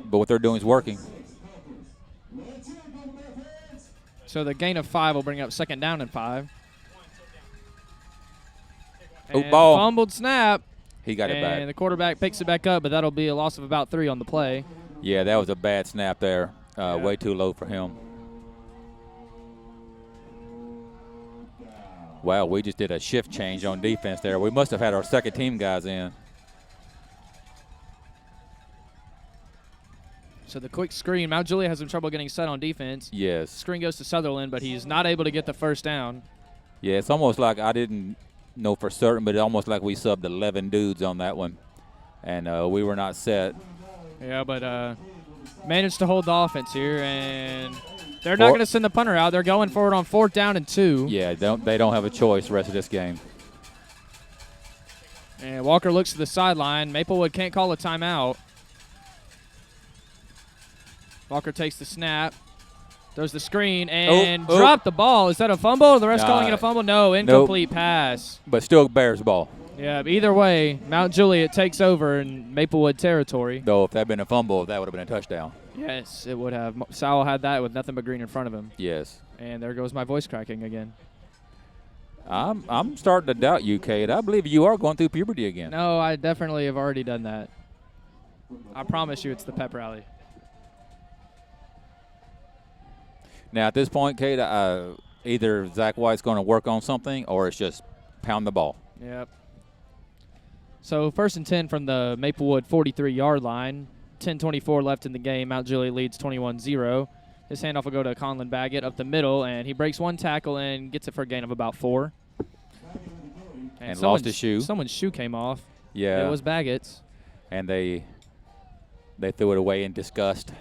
But what they're doing is working. So the gain of 5 will bring up 2nd down and 5. And Ball. Fumbled snap. He got it back. And the quarterback picks it back up, but that'll be a loss of about 3 on the play. Yeah, that was a bad snap there. Way too low for him. Wow, we just did a shift change on defense there. We must have had our second team guys in. So the quick screen. Mount Juliet has some trouble getting set on defense. Yes. Screen goes to Sutherland, but he's not able to get the first down. Yeah, it's almost like I didn't know for certain, but it's almost like we subbed 11 dudes on that one. And we were not set. Yeah, but managed to hold the offense here, and they're not going to send the punter out. They're going for it on 4th down and 2. Yeah, they don't have a choice the rest of this game. And Walker looks to the sideline. Maplewood can't call a timeout. Walker takes the snap, throws the screen, and dropped the ball. Is that a fumble? The rest calling it a fumble? No, incomplete pass. But still Bears ball. Yeah, either way, Mount Juliet takes over in Maplewood territory. Though if that had been a fumble, that would have been a touchdown. Yes, it would have. Sowell had that with nothing but green in front of him. Yes. And there goes my voice cracking again. I'm starting to doubt you, Kate. I believe you are going through puberty again. No, I definitely have already done that. I promise you it's the pep rally. Now, at this point, Kate, either Zach White's going to work on something or it's just pound the ball. Yep. So 1st and 10 from the Maplewood 43-yard line. 10:24 left in the game. Mount Juliet leads 21-0. This handoff will go to Conlon Baggett up the middle, and he breaks one tackle and gets it for a gain of about 4. And lost his shoe. Someone's shoe came off. Yeah. It was Baggett's. And they threw it away in disgust.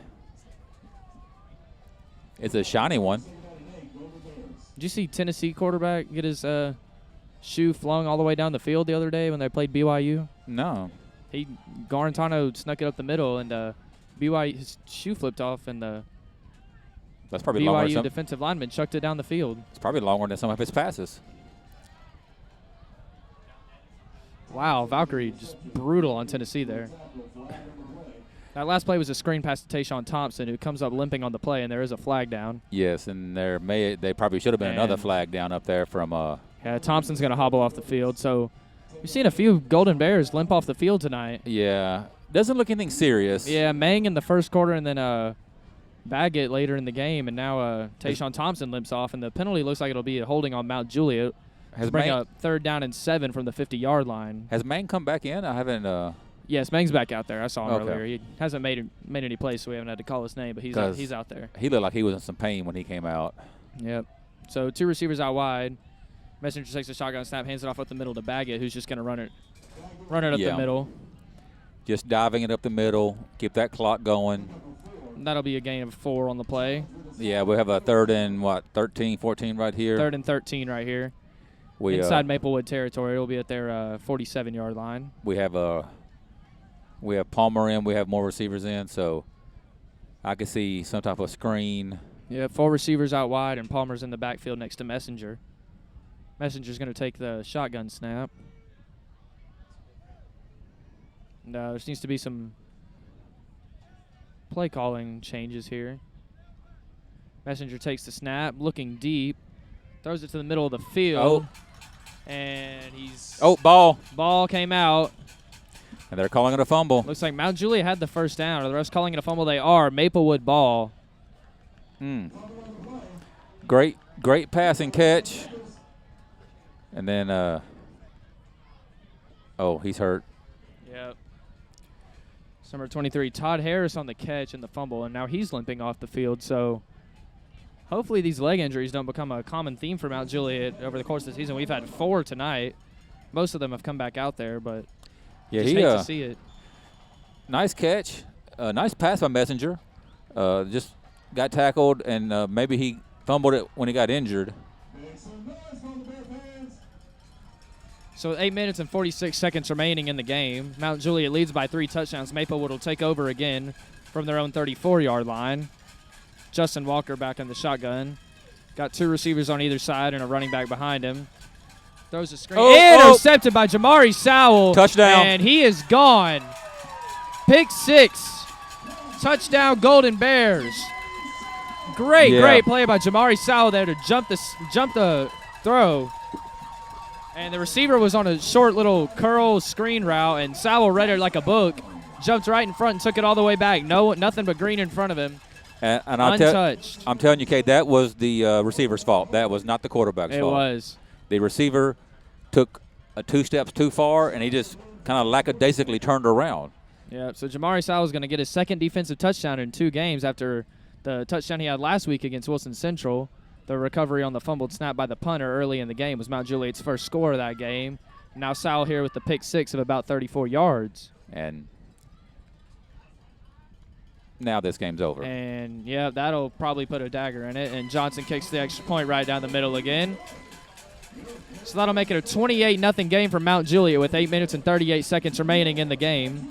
It's a shiny one. Did you see Tennessee quarterback get his shoe flung all the way down the field the other day when they played BYU? No. Garantano snuck it up the middle, and BYU, his shoe flipped off, and the That's probably longer BYU than defensive lineman chucked it down the field. It's probably longer than some of his passes. Wow, Valkyrie just brutal on Tennessee there. That last play was a screen pass to Tayshawn Thompson, who comes up limping on the play, and there is a flag down. Yes, and they probably should have been another flag down up there from Yeah, Thompson's going to hobble off the field. So we've seen a few Golden Bears limp off the field tonight. Yeah, doesn't look anything serious. Yeah, Mang in the first quarter, and then Baggett later in the game, and now Tayshawn Thompson limps off, and the penalty looks like it'll be a holding on Mount Juliet. Bring up 3rd down and 7 from the 50-yard line. Has Mang come back in? I haven't. Yes, Mang's back out there. I saw him earlier. He hasn't made any plays, so we haven't had to call his name, but he's out there. He looked like he was in some pain when he came out. Yep. So 2 receivers out wide. Messenger takes a shotgun snap, hands it off up the middle to Baggett, who's just going to run it up the middle. Just diving it up the middle, keep that clock going. That'll be a gain of 4 on the play. Yeah, we have a 3rd and 13, 14 right here. 3rd and 13 right here. Inside Maplewood territory, it'll be at their 47-yard line. We have Palmer in. We have more receivers in, so I could see some type of screen. Yeah, 4 receivers out wide, and Palmer's in the backfield next to Messenger. Messenger's going to take the shotgun snap. No, there needs to be some play calling changes here. Messenger takes the snap, looking deep, throws it to the middle of the field, and he's ball. Ball came out. And they're calling it a fumble. Looks like Mount Juliet had the first down. Are the rest calling it a fumble? They are. Maplewood ball. Great passing catch. And then, he's hurt. Yep. Number 23, Todd Harris on the catch and the fumble, and now he's limping off the field. So hopefully these leg injuries don't become a common theme for Mount Juliet over the course of the season. We've had 4 tonight. Most of them have come back out there, but yeah, just hate to see it. Nice catch. Nice pass by Messenger. Just got tackled, and maybe he fumbled it when he got injured. So 8 minutes and 46 seconds remaining in the game. Mount Juliet leads by 3 touchdowns. Maplewood will take over again from their own 34-yard line. Justin Walker back in the shotgun. Got 2 receivers on either side and a running back behind him. Throws a screen. Intercepted by Jamari Sowell. Touchdown. And he is gone. Pick 6. Touchdown, Golden Bears. Great play by Jamari Sowell there to jump the throw. And the receiver was on a short little curl screen route, and Sowell read it like a book, jumped right in front and took it all the way back. Nothing but green in front of him. And untouched. I'm telling you, Kate, that was the receiver's fault. That was not the quarterback's fault. It was. The receiver took 2 steps too far, and he just kind of lackadaisically turned around. Yeah, so Jamari Sowell is going to get his 2nd defensive touchdown in 2 games after the touchdown he had last week against Wilson Central. The recovery on the fumbled snap by the punter early in the game was Mount Juliet's first score of that game. Now Sowell here with the pick 6 of about 34 yards. And now this game's over. And, yeah, that'll probably put a dagger in it. And Johnson kicks the extra point right down the middle again. So that'll make it a 28-0 game for Mount Juliet with 8 minutes and 38 seconds remaining in the game.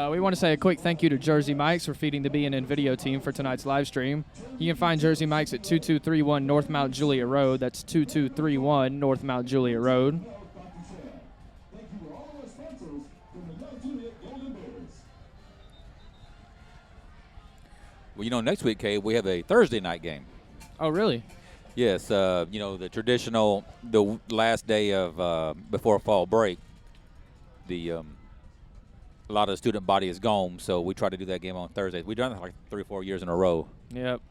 We want to say a quick thank you to Jersey Mike's for feeding the B&N video team for tonight's live stream. You can find Jersey Mike's at 2231 North Mount Juliet Road. That's 2231 North Mount Juliet Road. Well, next week, Kay, we have a Thursday night game. Oh, really? Yes, the traditional, the last day of before fall break, a lot of the student body is gone, so we try to do that game on Thursdays. We've done it like 3 or 4 years in a row. Yep.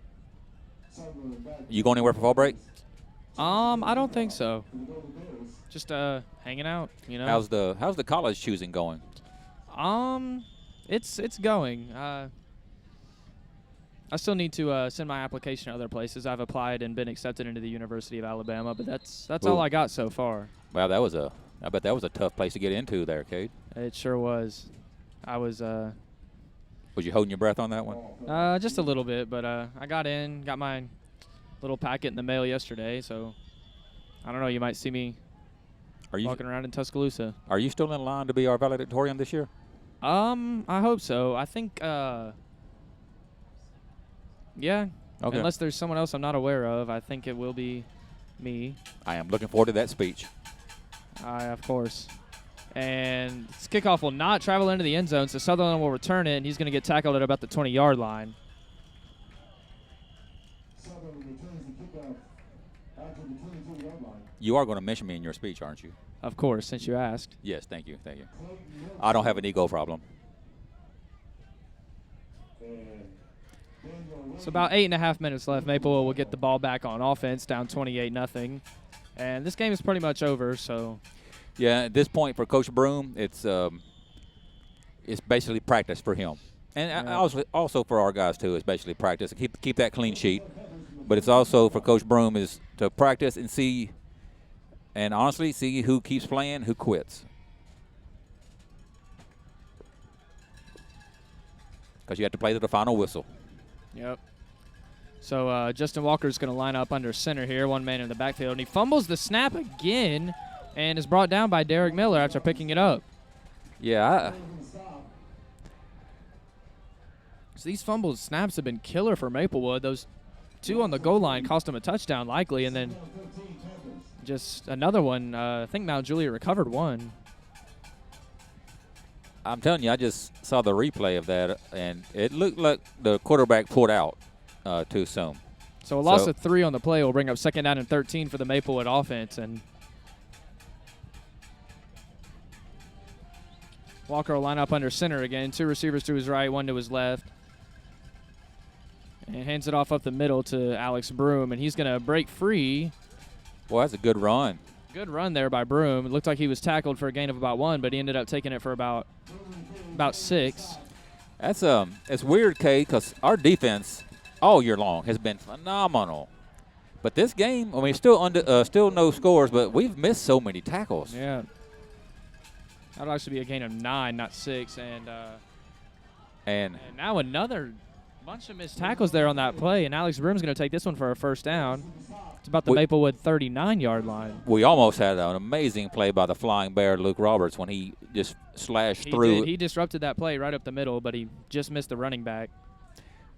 You going anywhere for fall break? I don't think so. Just hanging out, How's the college choosing going? It's going. I still need to send my application to other places. I've applied and been accepted into the University of Alabama, but that's all I got so far. Wow, I bet that was a tough place to get into there, Cade. It sure was. I was. Was you holding your breath on that one? Just a little bit, but I got my little packet in the mail yesterday, so I don't know. You might see me walking around in Tuscaloosa. Are you still in line to be our valedictorian this year? I hope so. I think. Yeah. Okay. Unless there's someone else I'm not aware of, I think it will be me. I am looking forward to that speech. Of course. And this kickoff will not travel into the end zone, so Sutherland will return it, and he's going to get tackled at about the 20-yard line. You are going to mention me in your speech, aren't you? Of course, since you asked. Yes, thank you. I don't have an ego problem. So about 8.5 minutes left. Maplewood will get the ball back on offense, down 28-0. And this game is pretty much over, so. Yeah, at this point for Coach Broom, it's basically practice for him. And also for our guys, too, it's basically practice. Keep that clean sheet. But it's also for Coach Broom is to practice and see, and honestly, see who keeps playing, who quits. because you have to play to the final whistle. Yep. So Justin Walker's going to line up under center here, one man in the backfield. And he fumbles the snap again and is brought down by Derek Miller after picking it up. Yeah. So these fumbled snaps have been killer for Maplewood. Those 2 on the goal line cost him a touchdown likely, and then just another one. I think Mount Juliet recovered one. I'm telling you, I just saw the replay of that, and it looked like the quarterback pulled out too soon. So a loss of 3 on the play will bring up 2nd down and 13 for the Maplewood offense. And Walker will line up under center again. 2 receivers to his right, 1 to his left. And hands it off up the middle to Alex Broom, and he's going to break free. Boy, that's a good run. Good run there by Broom. It looked like he was tackled for a gain of about 1, but he ended up taking it for about 6. That's it's weird, Kate, because our defense all year long has been phenomenal. But this game, I mean, still no scores, but we've missed so many tackles. Yeah. That would actually be a gain of 9, not 6. And now another bunch of missed tackles there on that play, and Alex Broom's going to take this one for a 1st down. It's about the Maplewood 39-yard line. We almost had an amazing play by the Flying Bear, Luke Roberts, when he just slashed through. He disrupted that play right up the middle, but he just missed the running back.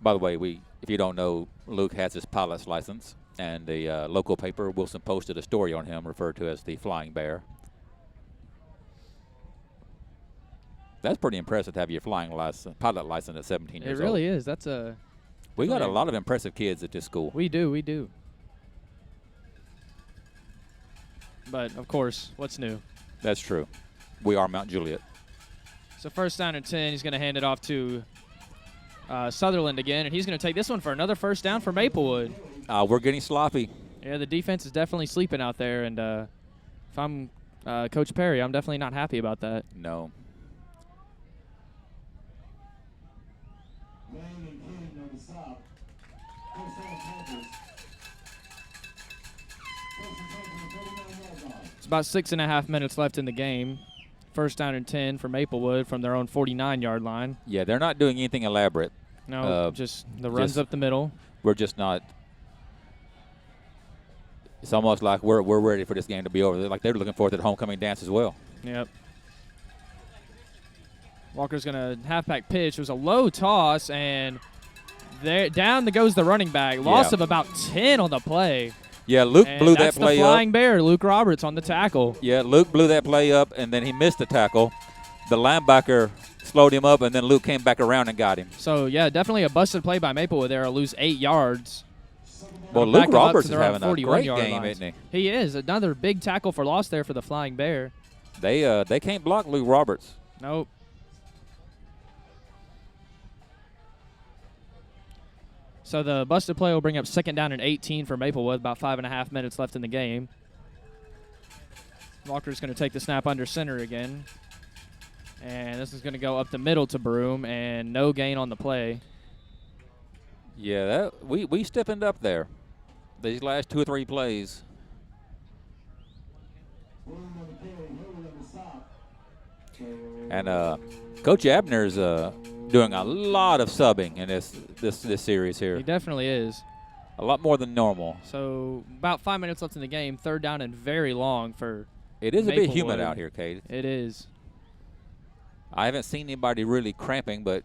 By the way, if you don't know, Luke has his pilot's license, and the local paper, Wilson, posted a story on him referred to as the Flying Bear. That's pretty impressive to have your pilot license at 17 years old. It really is. We got a lot of impressive kids at this school. We do. But, of course, what's new? That's true. We are Mount Juliet. So 1st down and 10, he's going to hand it off to Sutherland again, and he's going to take this one for another 1st down for Maplewood. We're getting sloppy. Yeah, the defense is definitely sleeping out there, and if I'm Coach Perry, I'm definitely not happy about that. No. It's about 6.5 minutes left in the game. 1st down and 10 for Maplewood from their own 49-yard line. Yeah, they're not doing anything elaborate. No, just the runs up the middle. We're just not. It's almost like we're ready for this game to be over. Like they're looking forward to the homecoming dance as well. Yep. Walker's going to halfback pitch. It was a low toss, and there down goes the running back. Loss of about 10 on the play. Yeah, Luke blew that That's play the up. Flying Bear, Luke Roberts, on the tackle. Yeah, Luke blew that play up, and then he missed the tackle. The linebacker slowed him up, and then Luke came back around and got him. So, yeah, definitely a busted play by Maplewood there. I'll lose 8 yards. Well, Luke Roberts is having a great game, isn't he? He is. Another big tackle for loss there for the Flying Bear. They can't block Luke Roberts. Nope. So the busted play will bring up 2nd down and 18 for Maplewood, about 5.5 minutes left in the game. Walker's going to take the snap under center again. And this is going to go up the middle to Broom, and no gain on the play. Yeah, we stiffened up there these last 2 or 3 plays. And Coach Abner's doing a lot of subbing in this series here. He definitely is. A lot more than normal. So about 5 minutes left in the game. 3rd down and very long for It is Maplewood. a bit humid out here, Kate. It is. I haven't seen anybody really cramping, but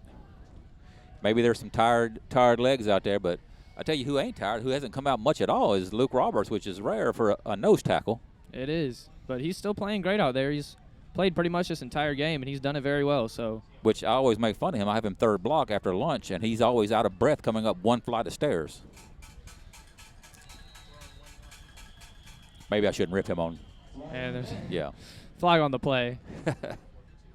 maybe there's some tired legs out there. But I tell you who ain't tired, who hasn't come out much at all, is Luke Roberts, which is rare for a nose tackle. It is. But he's still playing great out there. He's played pretty much this entire game, and he's done it very well. So, which I always make fun of him. I have him 3rd block after lunch, and he's always out of breath coming up 1 flight of stairs. Maybe I shouldn't rip him on. And there's Yeah. flag on the play.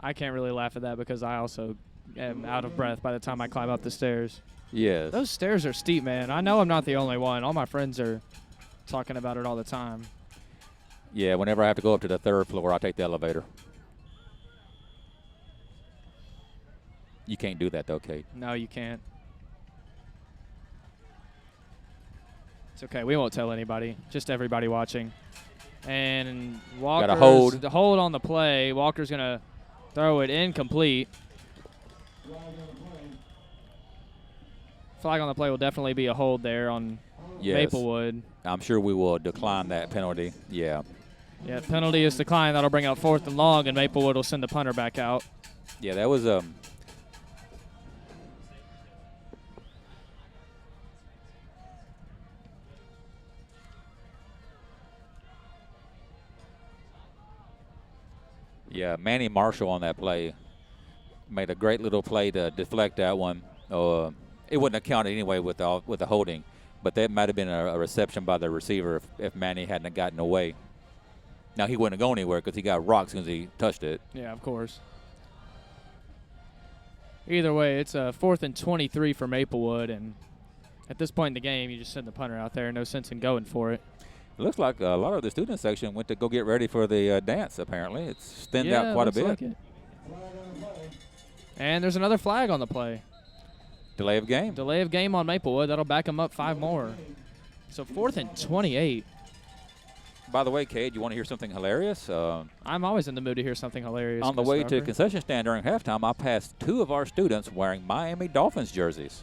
I can't really laugh at that because I also am out of breath by the time I climb up the stairs. Yes. Those stairs are steep, man. I know I'm not the only one. All my friends are talking about it all the time. Yeah, whenever I have to go up to the 3rd floor, I take the elevator. You can't do that, though, Kate. No, you can't. It's okay. We won't tell anybody. Just everybody watching. And Walker's got a hold. The hold on the play. Walker's going to throw it incomplete. flag on the play will definitely be a hold there on Maplewood. I'm sure we will decline that penalty. Yeah. Yeah, penalty is declined. That'll bring out 4th and long, and Maplewood will send the punter back out. Yeah, that was Yeah, Manny Marshall on that play made a great little play to deflect that one. It wouldn't have counted anyway with the holding, but that might have been a reception by the receiver if Manny hadn't gotten away. Now, he wouldn't have gone anywhere because he got rocked as soon as he touched it. Yeah, of course. Either way, it's a 4th and 23 for Maplewood, and at this point in the game, you just send the punter out there. No sense in going for it. It looks like a lot of the student section went to go get ready for the dance, apparently. It's thinned out quite a bit. Like it. And there's another flag on the play. Delay of game. Delay of game on Maplewood. That'll back them up 5 more. So 4th and 28. By the way, Cade, you want to hear something hilarious? I'm always in the mood to hear something hilarious. On the Chris way Harper. to concession stand during halftime, I passed 2 of our students wearing Miami Dolphins jerseys.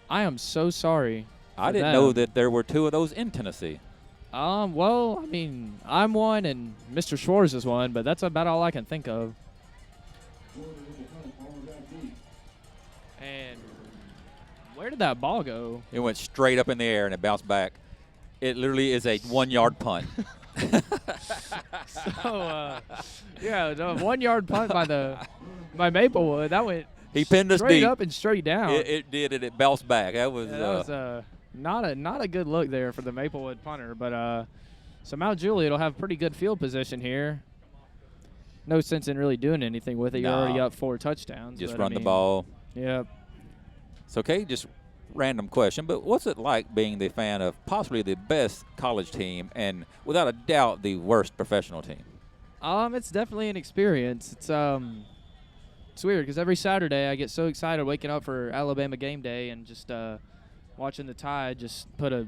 I am so sorry. I didn't know that there were 2 of those in Tennessee. Well, I mean, I'm one and Mr. Schwartz is one, but that's about all I can think of. And where did that ball go? It went straight up in the air and it bounced back. It literally is a 1-yard punt. So, yeah, the 1-yard punt by Maplewood. That went he pinned us straight deep. up and straight down. It did, and it bounced back. That was, not a good look there for the Maplewood punter. But so Mount Juliet will have pretty good field position here. No sense in really doing anything with it. You're already up 4 touchdowns. Just run the ball. Yep. It's okay, just random question, but what's it like being the fan of possibly the best college team and without a doubt the worst professional team? It's definitely an experience. It's weird because every Saturday I get so excited waking up for Alabama game day and just watching the Tide just put a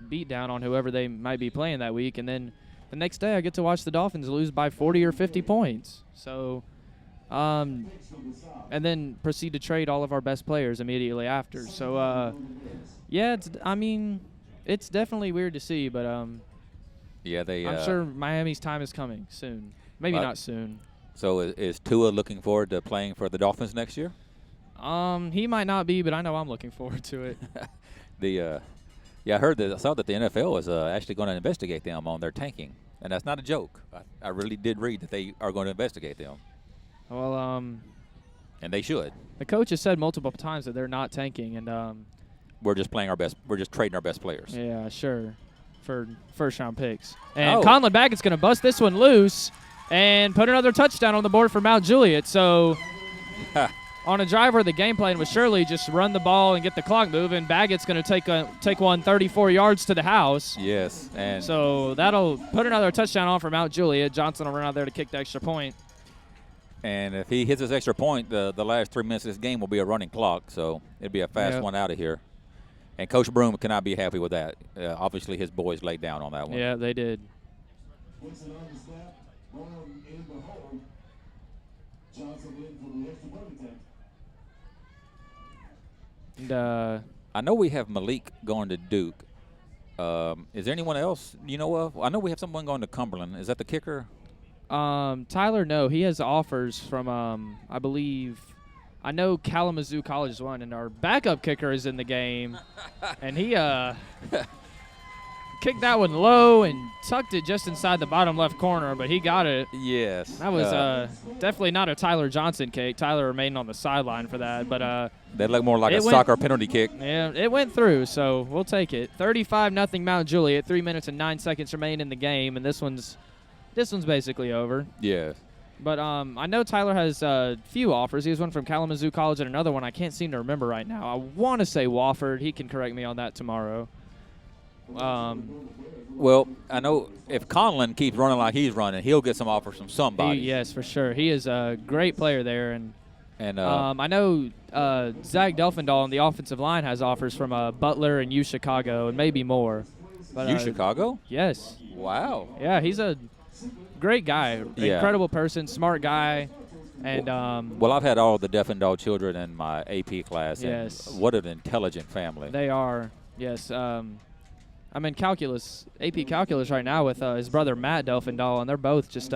beat down on whoever they might be playing that week, and then the next day I get to watch the Dolphins lose by 40 or 50 points. So, and then proceed to trade all of our best players immediately after. So, yeah, it's definitely weird to see, but yeah, I'm sure Miami's time is coming soon. Maybe not soon. So is Tua looking forward to playing for the Dolphins next year? He might not be, but I know I'm looking forward to it. I saw that the NFL is actually going to investigate them on their tanking, and that's not a joke. I really did read that they are going to investigate them. Well, and they should. The coach has said multiple times that they're not tanking, and we're just playing our best. We're just trading our best players. Yeah, sure, for first-round picks. And Conlon Baggett's going to bust this one loose and put another touchdown on the board for Mount Juliet. So on a drive where the game plan was surely just run the ball and get the clock moving, Baggett's going to take one 34 yards to the house. Yes. And so that'll put another touchdown on for Mount Juliet. Johnson will run out there to kick the extra point. And if he hits his extra point, the last 3 minutes of this game will be a running clock, so it'll be a fast one out of here. And Coach Broom cannot be happy with that. Obviously, his boys laid down on that one. Yeah, they did. And, I know we have Malik going to Duke. Is there anyone else you know of? I know we have someone going to Cumberland. Is that the kicker? Tyler, no. He has offers from, I believe, I know Kalamazoo College is one, and our backup kicker is in the game. And he kicked that one low and tucked it just inside the bottom left corner, but he got it. Yes. That was definitely not a Tyler Johnson kick. Tyler remained on the sideline for that. But that looked more like a soccer penalty kick. Yeah, it went through, so we'll take it. 35-0 Mount Juliet, 3 minutes and 9 seconds remain in the game, and this one's basically over. Yeah. But I know Tyler has a few offers. He has one from Kalamazoo College and another one I can't seem to remember right now. I want to say Wofford. He can correct me on that tomorrow. Well, I know if Conlon keeps running like he's running, he'll get some offers from somebody. Yes, for sure. He is a great player there. And I know Zach Delfendal on the offensive line has offers from Butler and U Chicago and maybe more. But, U Chicago? Yes. Wow. Yeah, he's a great guy, incredible person, smart guy, And well, I've had all the deaf and dumb children in my AP class. Yes. And what an intelligent family. they are, yes. I'm in calculus, AP calculus right now with his brother Matt Delfendahl, and they're both just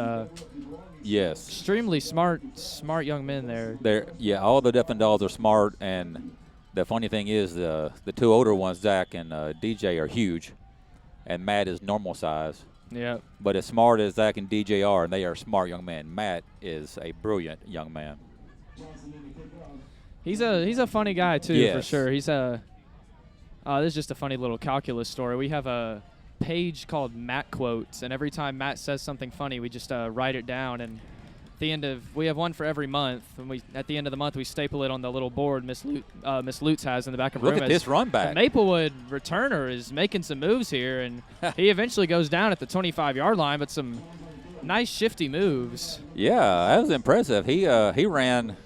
Yes. extremely smart young men there. All the deaf and dumb are smart, and the funny thing is the two older ones, Zach and DJ, are huge, and Matt is normal size. Yeah. But as smart as Zach and DJ are, and they are smart young men, Matt is a brilliant young man. He's a funny guy too, Yes. for sure. He's this is just a funny little calculus story. We have a page called Matt Quotes, and every time Matt says something funny, we just write it down. And at the end we have one for every month, and at the end of the month we staple it on the little board Miss Lutz has in the back of the room. Look at this run back. The Maplewood returner is making some moves here, and he eventually goes down at the 25-yard line, but some nice shifty moves. Yeah, that was impressive. He ran.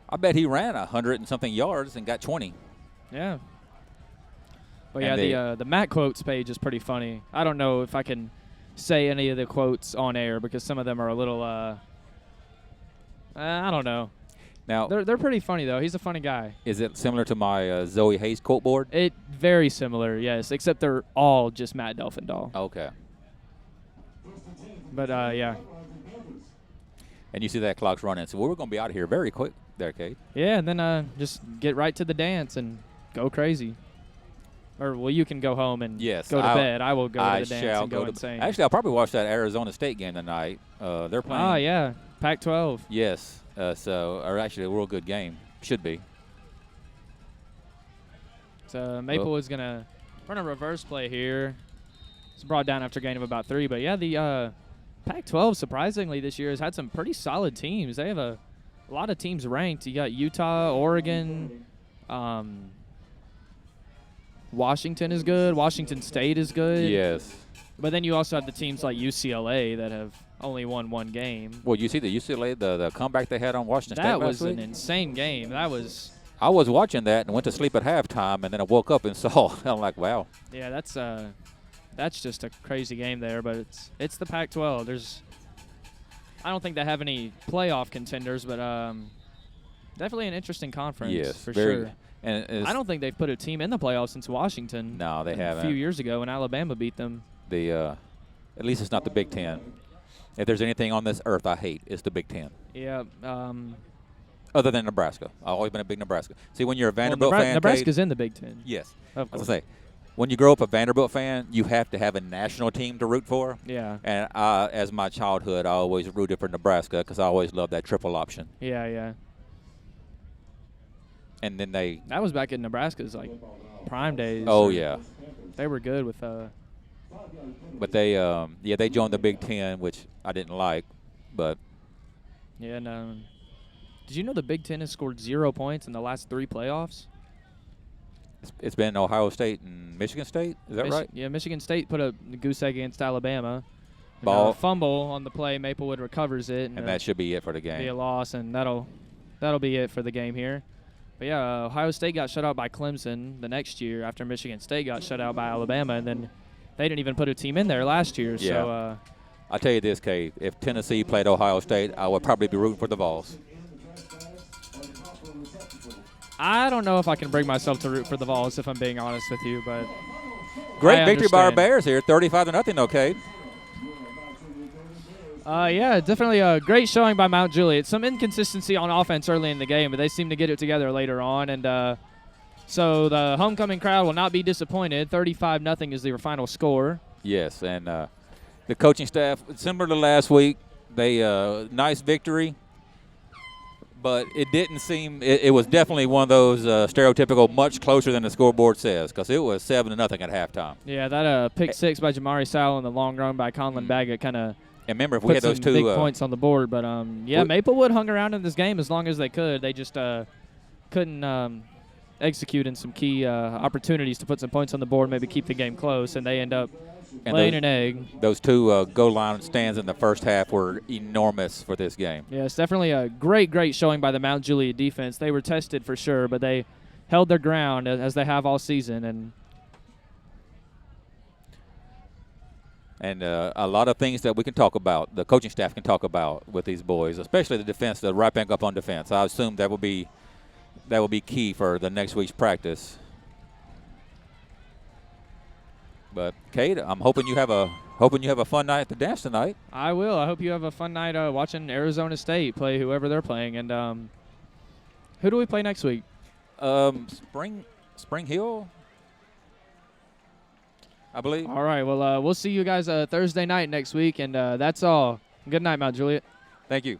I bet he ran 100 and something yards and got 20. Yeah. But And yeah, the Matt Quotes page is pretty funny. I don't know if I can say any of the quotes on air because some of them are a little, I don't know. Now, They're pretty funny, though. He's a funny guy. is it similar to my Zoe Hayes quote board? Very similar, yes, except they're all just Matt Delfendahl. Okay. But, yeah. And you see that clock's running, so we're going to be out of here very quick there, Kate. Yeah, and then just get right to the dance and go crazy. Or, well, you can go home and go to bed. I will go to the dance and go insane. Actually, I'll probably watch that Arizona State game tonight. They're playing. Oh, yeah, Pac-12. Yes. Or actually a real good game. Should be. So Maplewood's going to run a reverse play here. It's brought down after a gain of about 3. But, yeah, the Pac-12, surprisingly, this year has had some pretty solid teams. They have a lot of teams ranked. You got Utah, Oregon, Washington is good. Washington State is good. Yes. But then you also have the teams like UCLA that have only won one game. Well, you see the UCLA, the comeback they had on Washington State That last was week? an insane game. That was – I was watching that and went to sleep at halftime, and then I woke up and saw. I'm like, wow. yeah, that's just a crazy game there. But it's the Pac-12. I don't think they have any playoff contenders, but definitely an interesting conference for sure. And I don't think they've put a team in the playoffs since Washington. No, they haven't. A few years ago when Alabama beat them. At least it's not the Big Ten. If there's anything on this earth I hate, it's the Big Ten. Yeah. Other than Nebraska. I've always been a big Nebraska. See, when you're a Vanderbilt fan, Nebraska's in the Big Ten. Yes. Of course. I was going to say, when you grow up a Vanderbilt fan, you have to have a national team to root for. Yeah. And as my childhood, I always rooted for Nebraska because I always loved that triple option. Yeah, yeah. And then that was back in Nebraska's like prime days. Oh yeah, they were good with. But they they joined the Big Ten, which I didn't like, but. Yeah, no. Did you know the Big Ten has scored 0 points in the last 3 playoffs? It's been Ohio State and Michigan State. Is that right? Yeah, Michigan State put a goose egg against Alabama. Ball fumble on the play. Maplewood recovers it, and that should be it for the game. Be a loss, and that'll be it for the game here. But yeah, Ohio State got shut out by Clemson the next year after Michigan State got shut out by Alabama, and then they didn't even put a team in there last year. Yeah. So I'll tell you this, Kate. If Tennessee played Ohio State, I would probably be rooting for the Vols. I don't know if I can bring myself to root for the Vols, if I'm being honest with you, but great victory by our Bears here, 35-0, okay? Yeah, definitely a great showing by Mount Juliet. Some inconsistency on offense early in the game, but they seem to get it together later on. And so the homecoming crowd will not be disappointed. 35-0 is their final score. Yes, and the coaching staff, similar to last week, they nice victory. But it didn't seem – it was definitely one of those stereotypical much closer than the scoreboard says because it was 7-0 at halftime. Yeah, that pick six by Jamari Sowell and the long run by Conlon Baggett kind of – and remember, if we had those two big points on the board, but yeah, Maplewood hung around in this game as long as they could. They just couldn't execute in some key opportunities to put some points on the board, maybe keep the game close, and they end up laying an egg. Those two goal line stands in the first half were enormous for this game. Yeah, it's definitely a great showing by the Mount Juliet defense. They were tested for sure, but they held their ground as they have all season, and And a lot of things that we can talk about, the coaching staff can talk about with these boys, especially the defense, the right bank up on defense. I assume that will be key for the next week's practice. But Kate, I'm hoping you have a fun night at the dance tonight. I will. I hope you have a fun night watching Arizona State play whoever they're playing. And who do we play next week? Spring Hill, I believe. All right. Well, we'll see you guys Thursday night next week. And that's all. Good night, Mount Juliet. Thank you.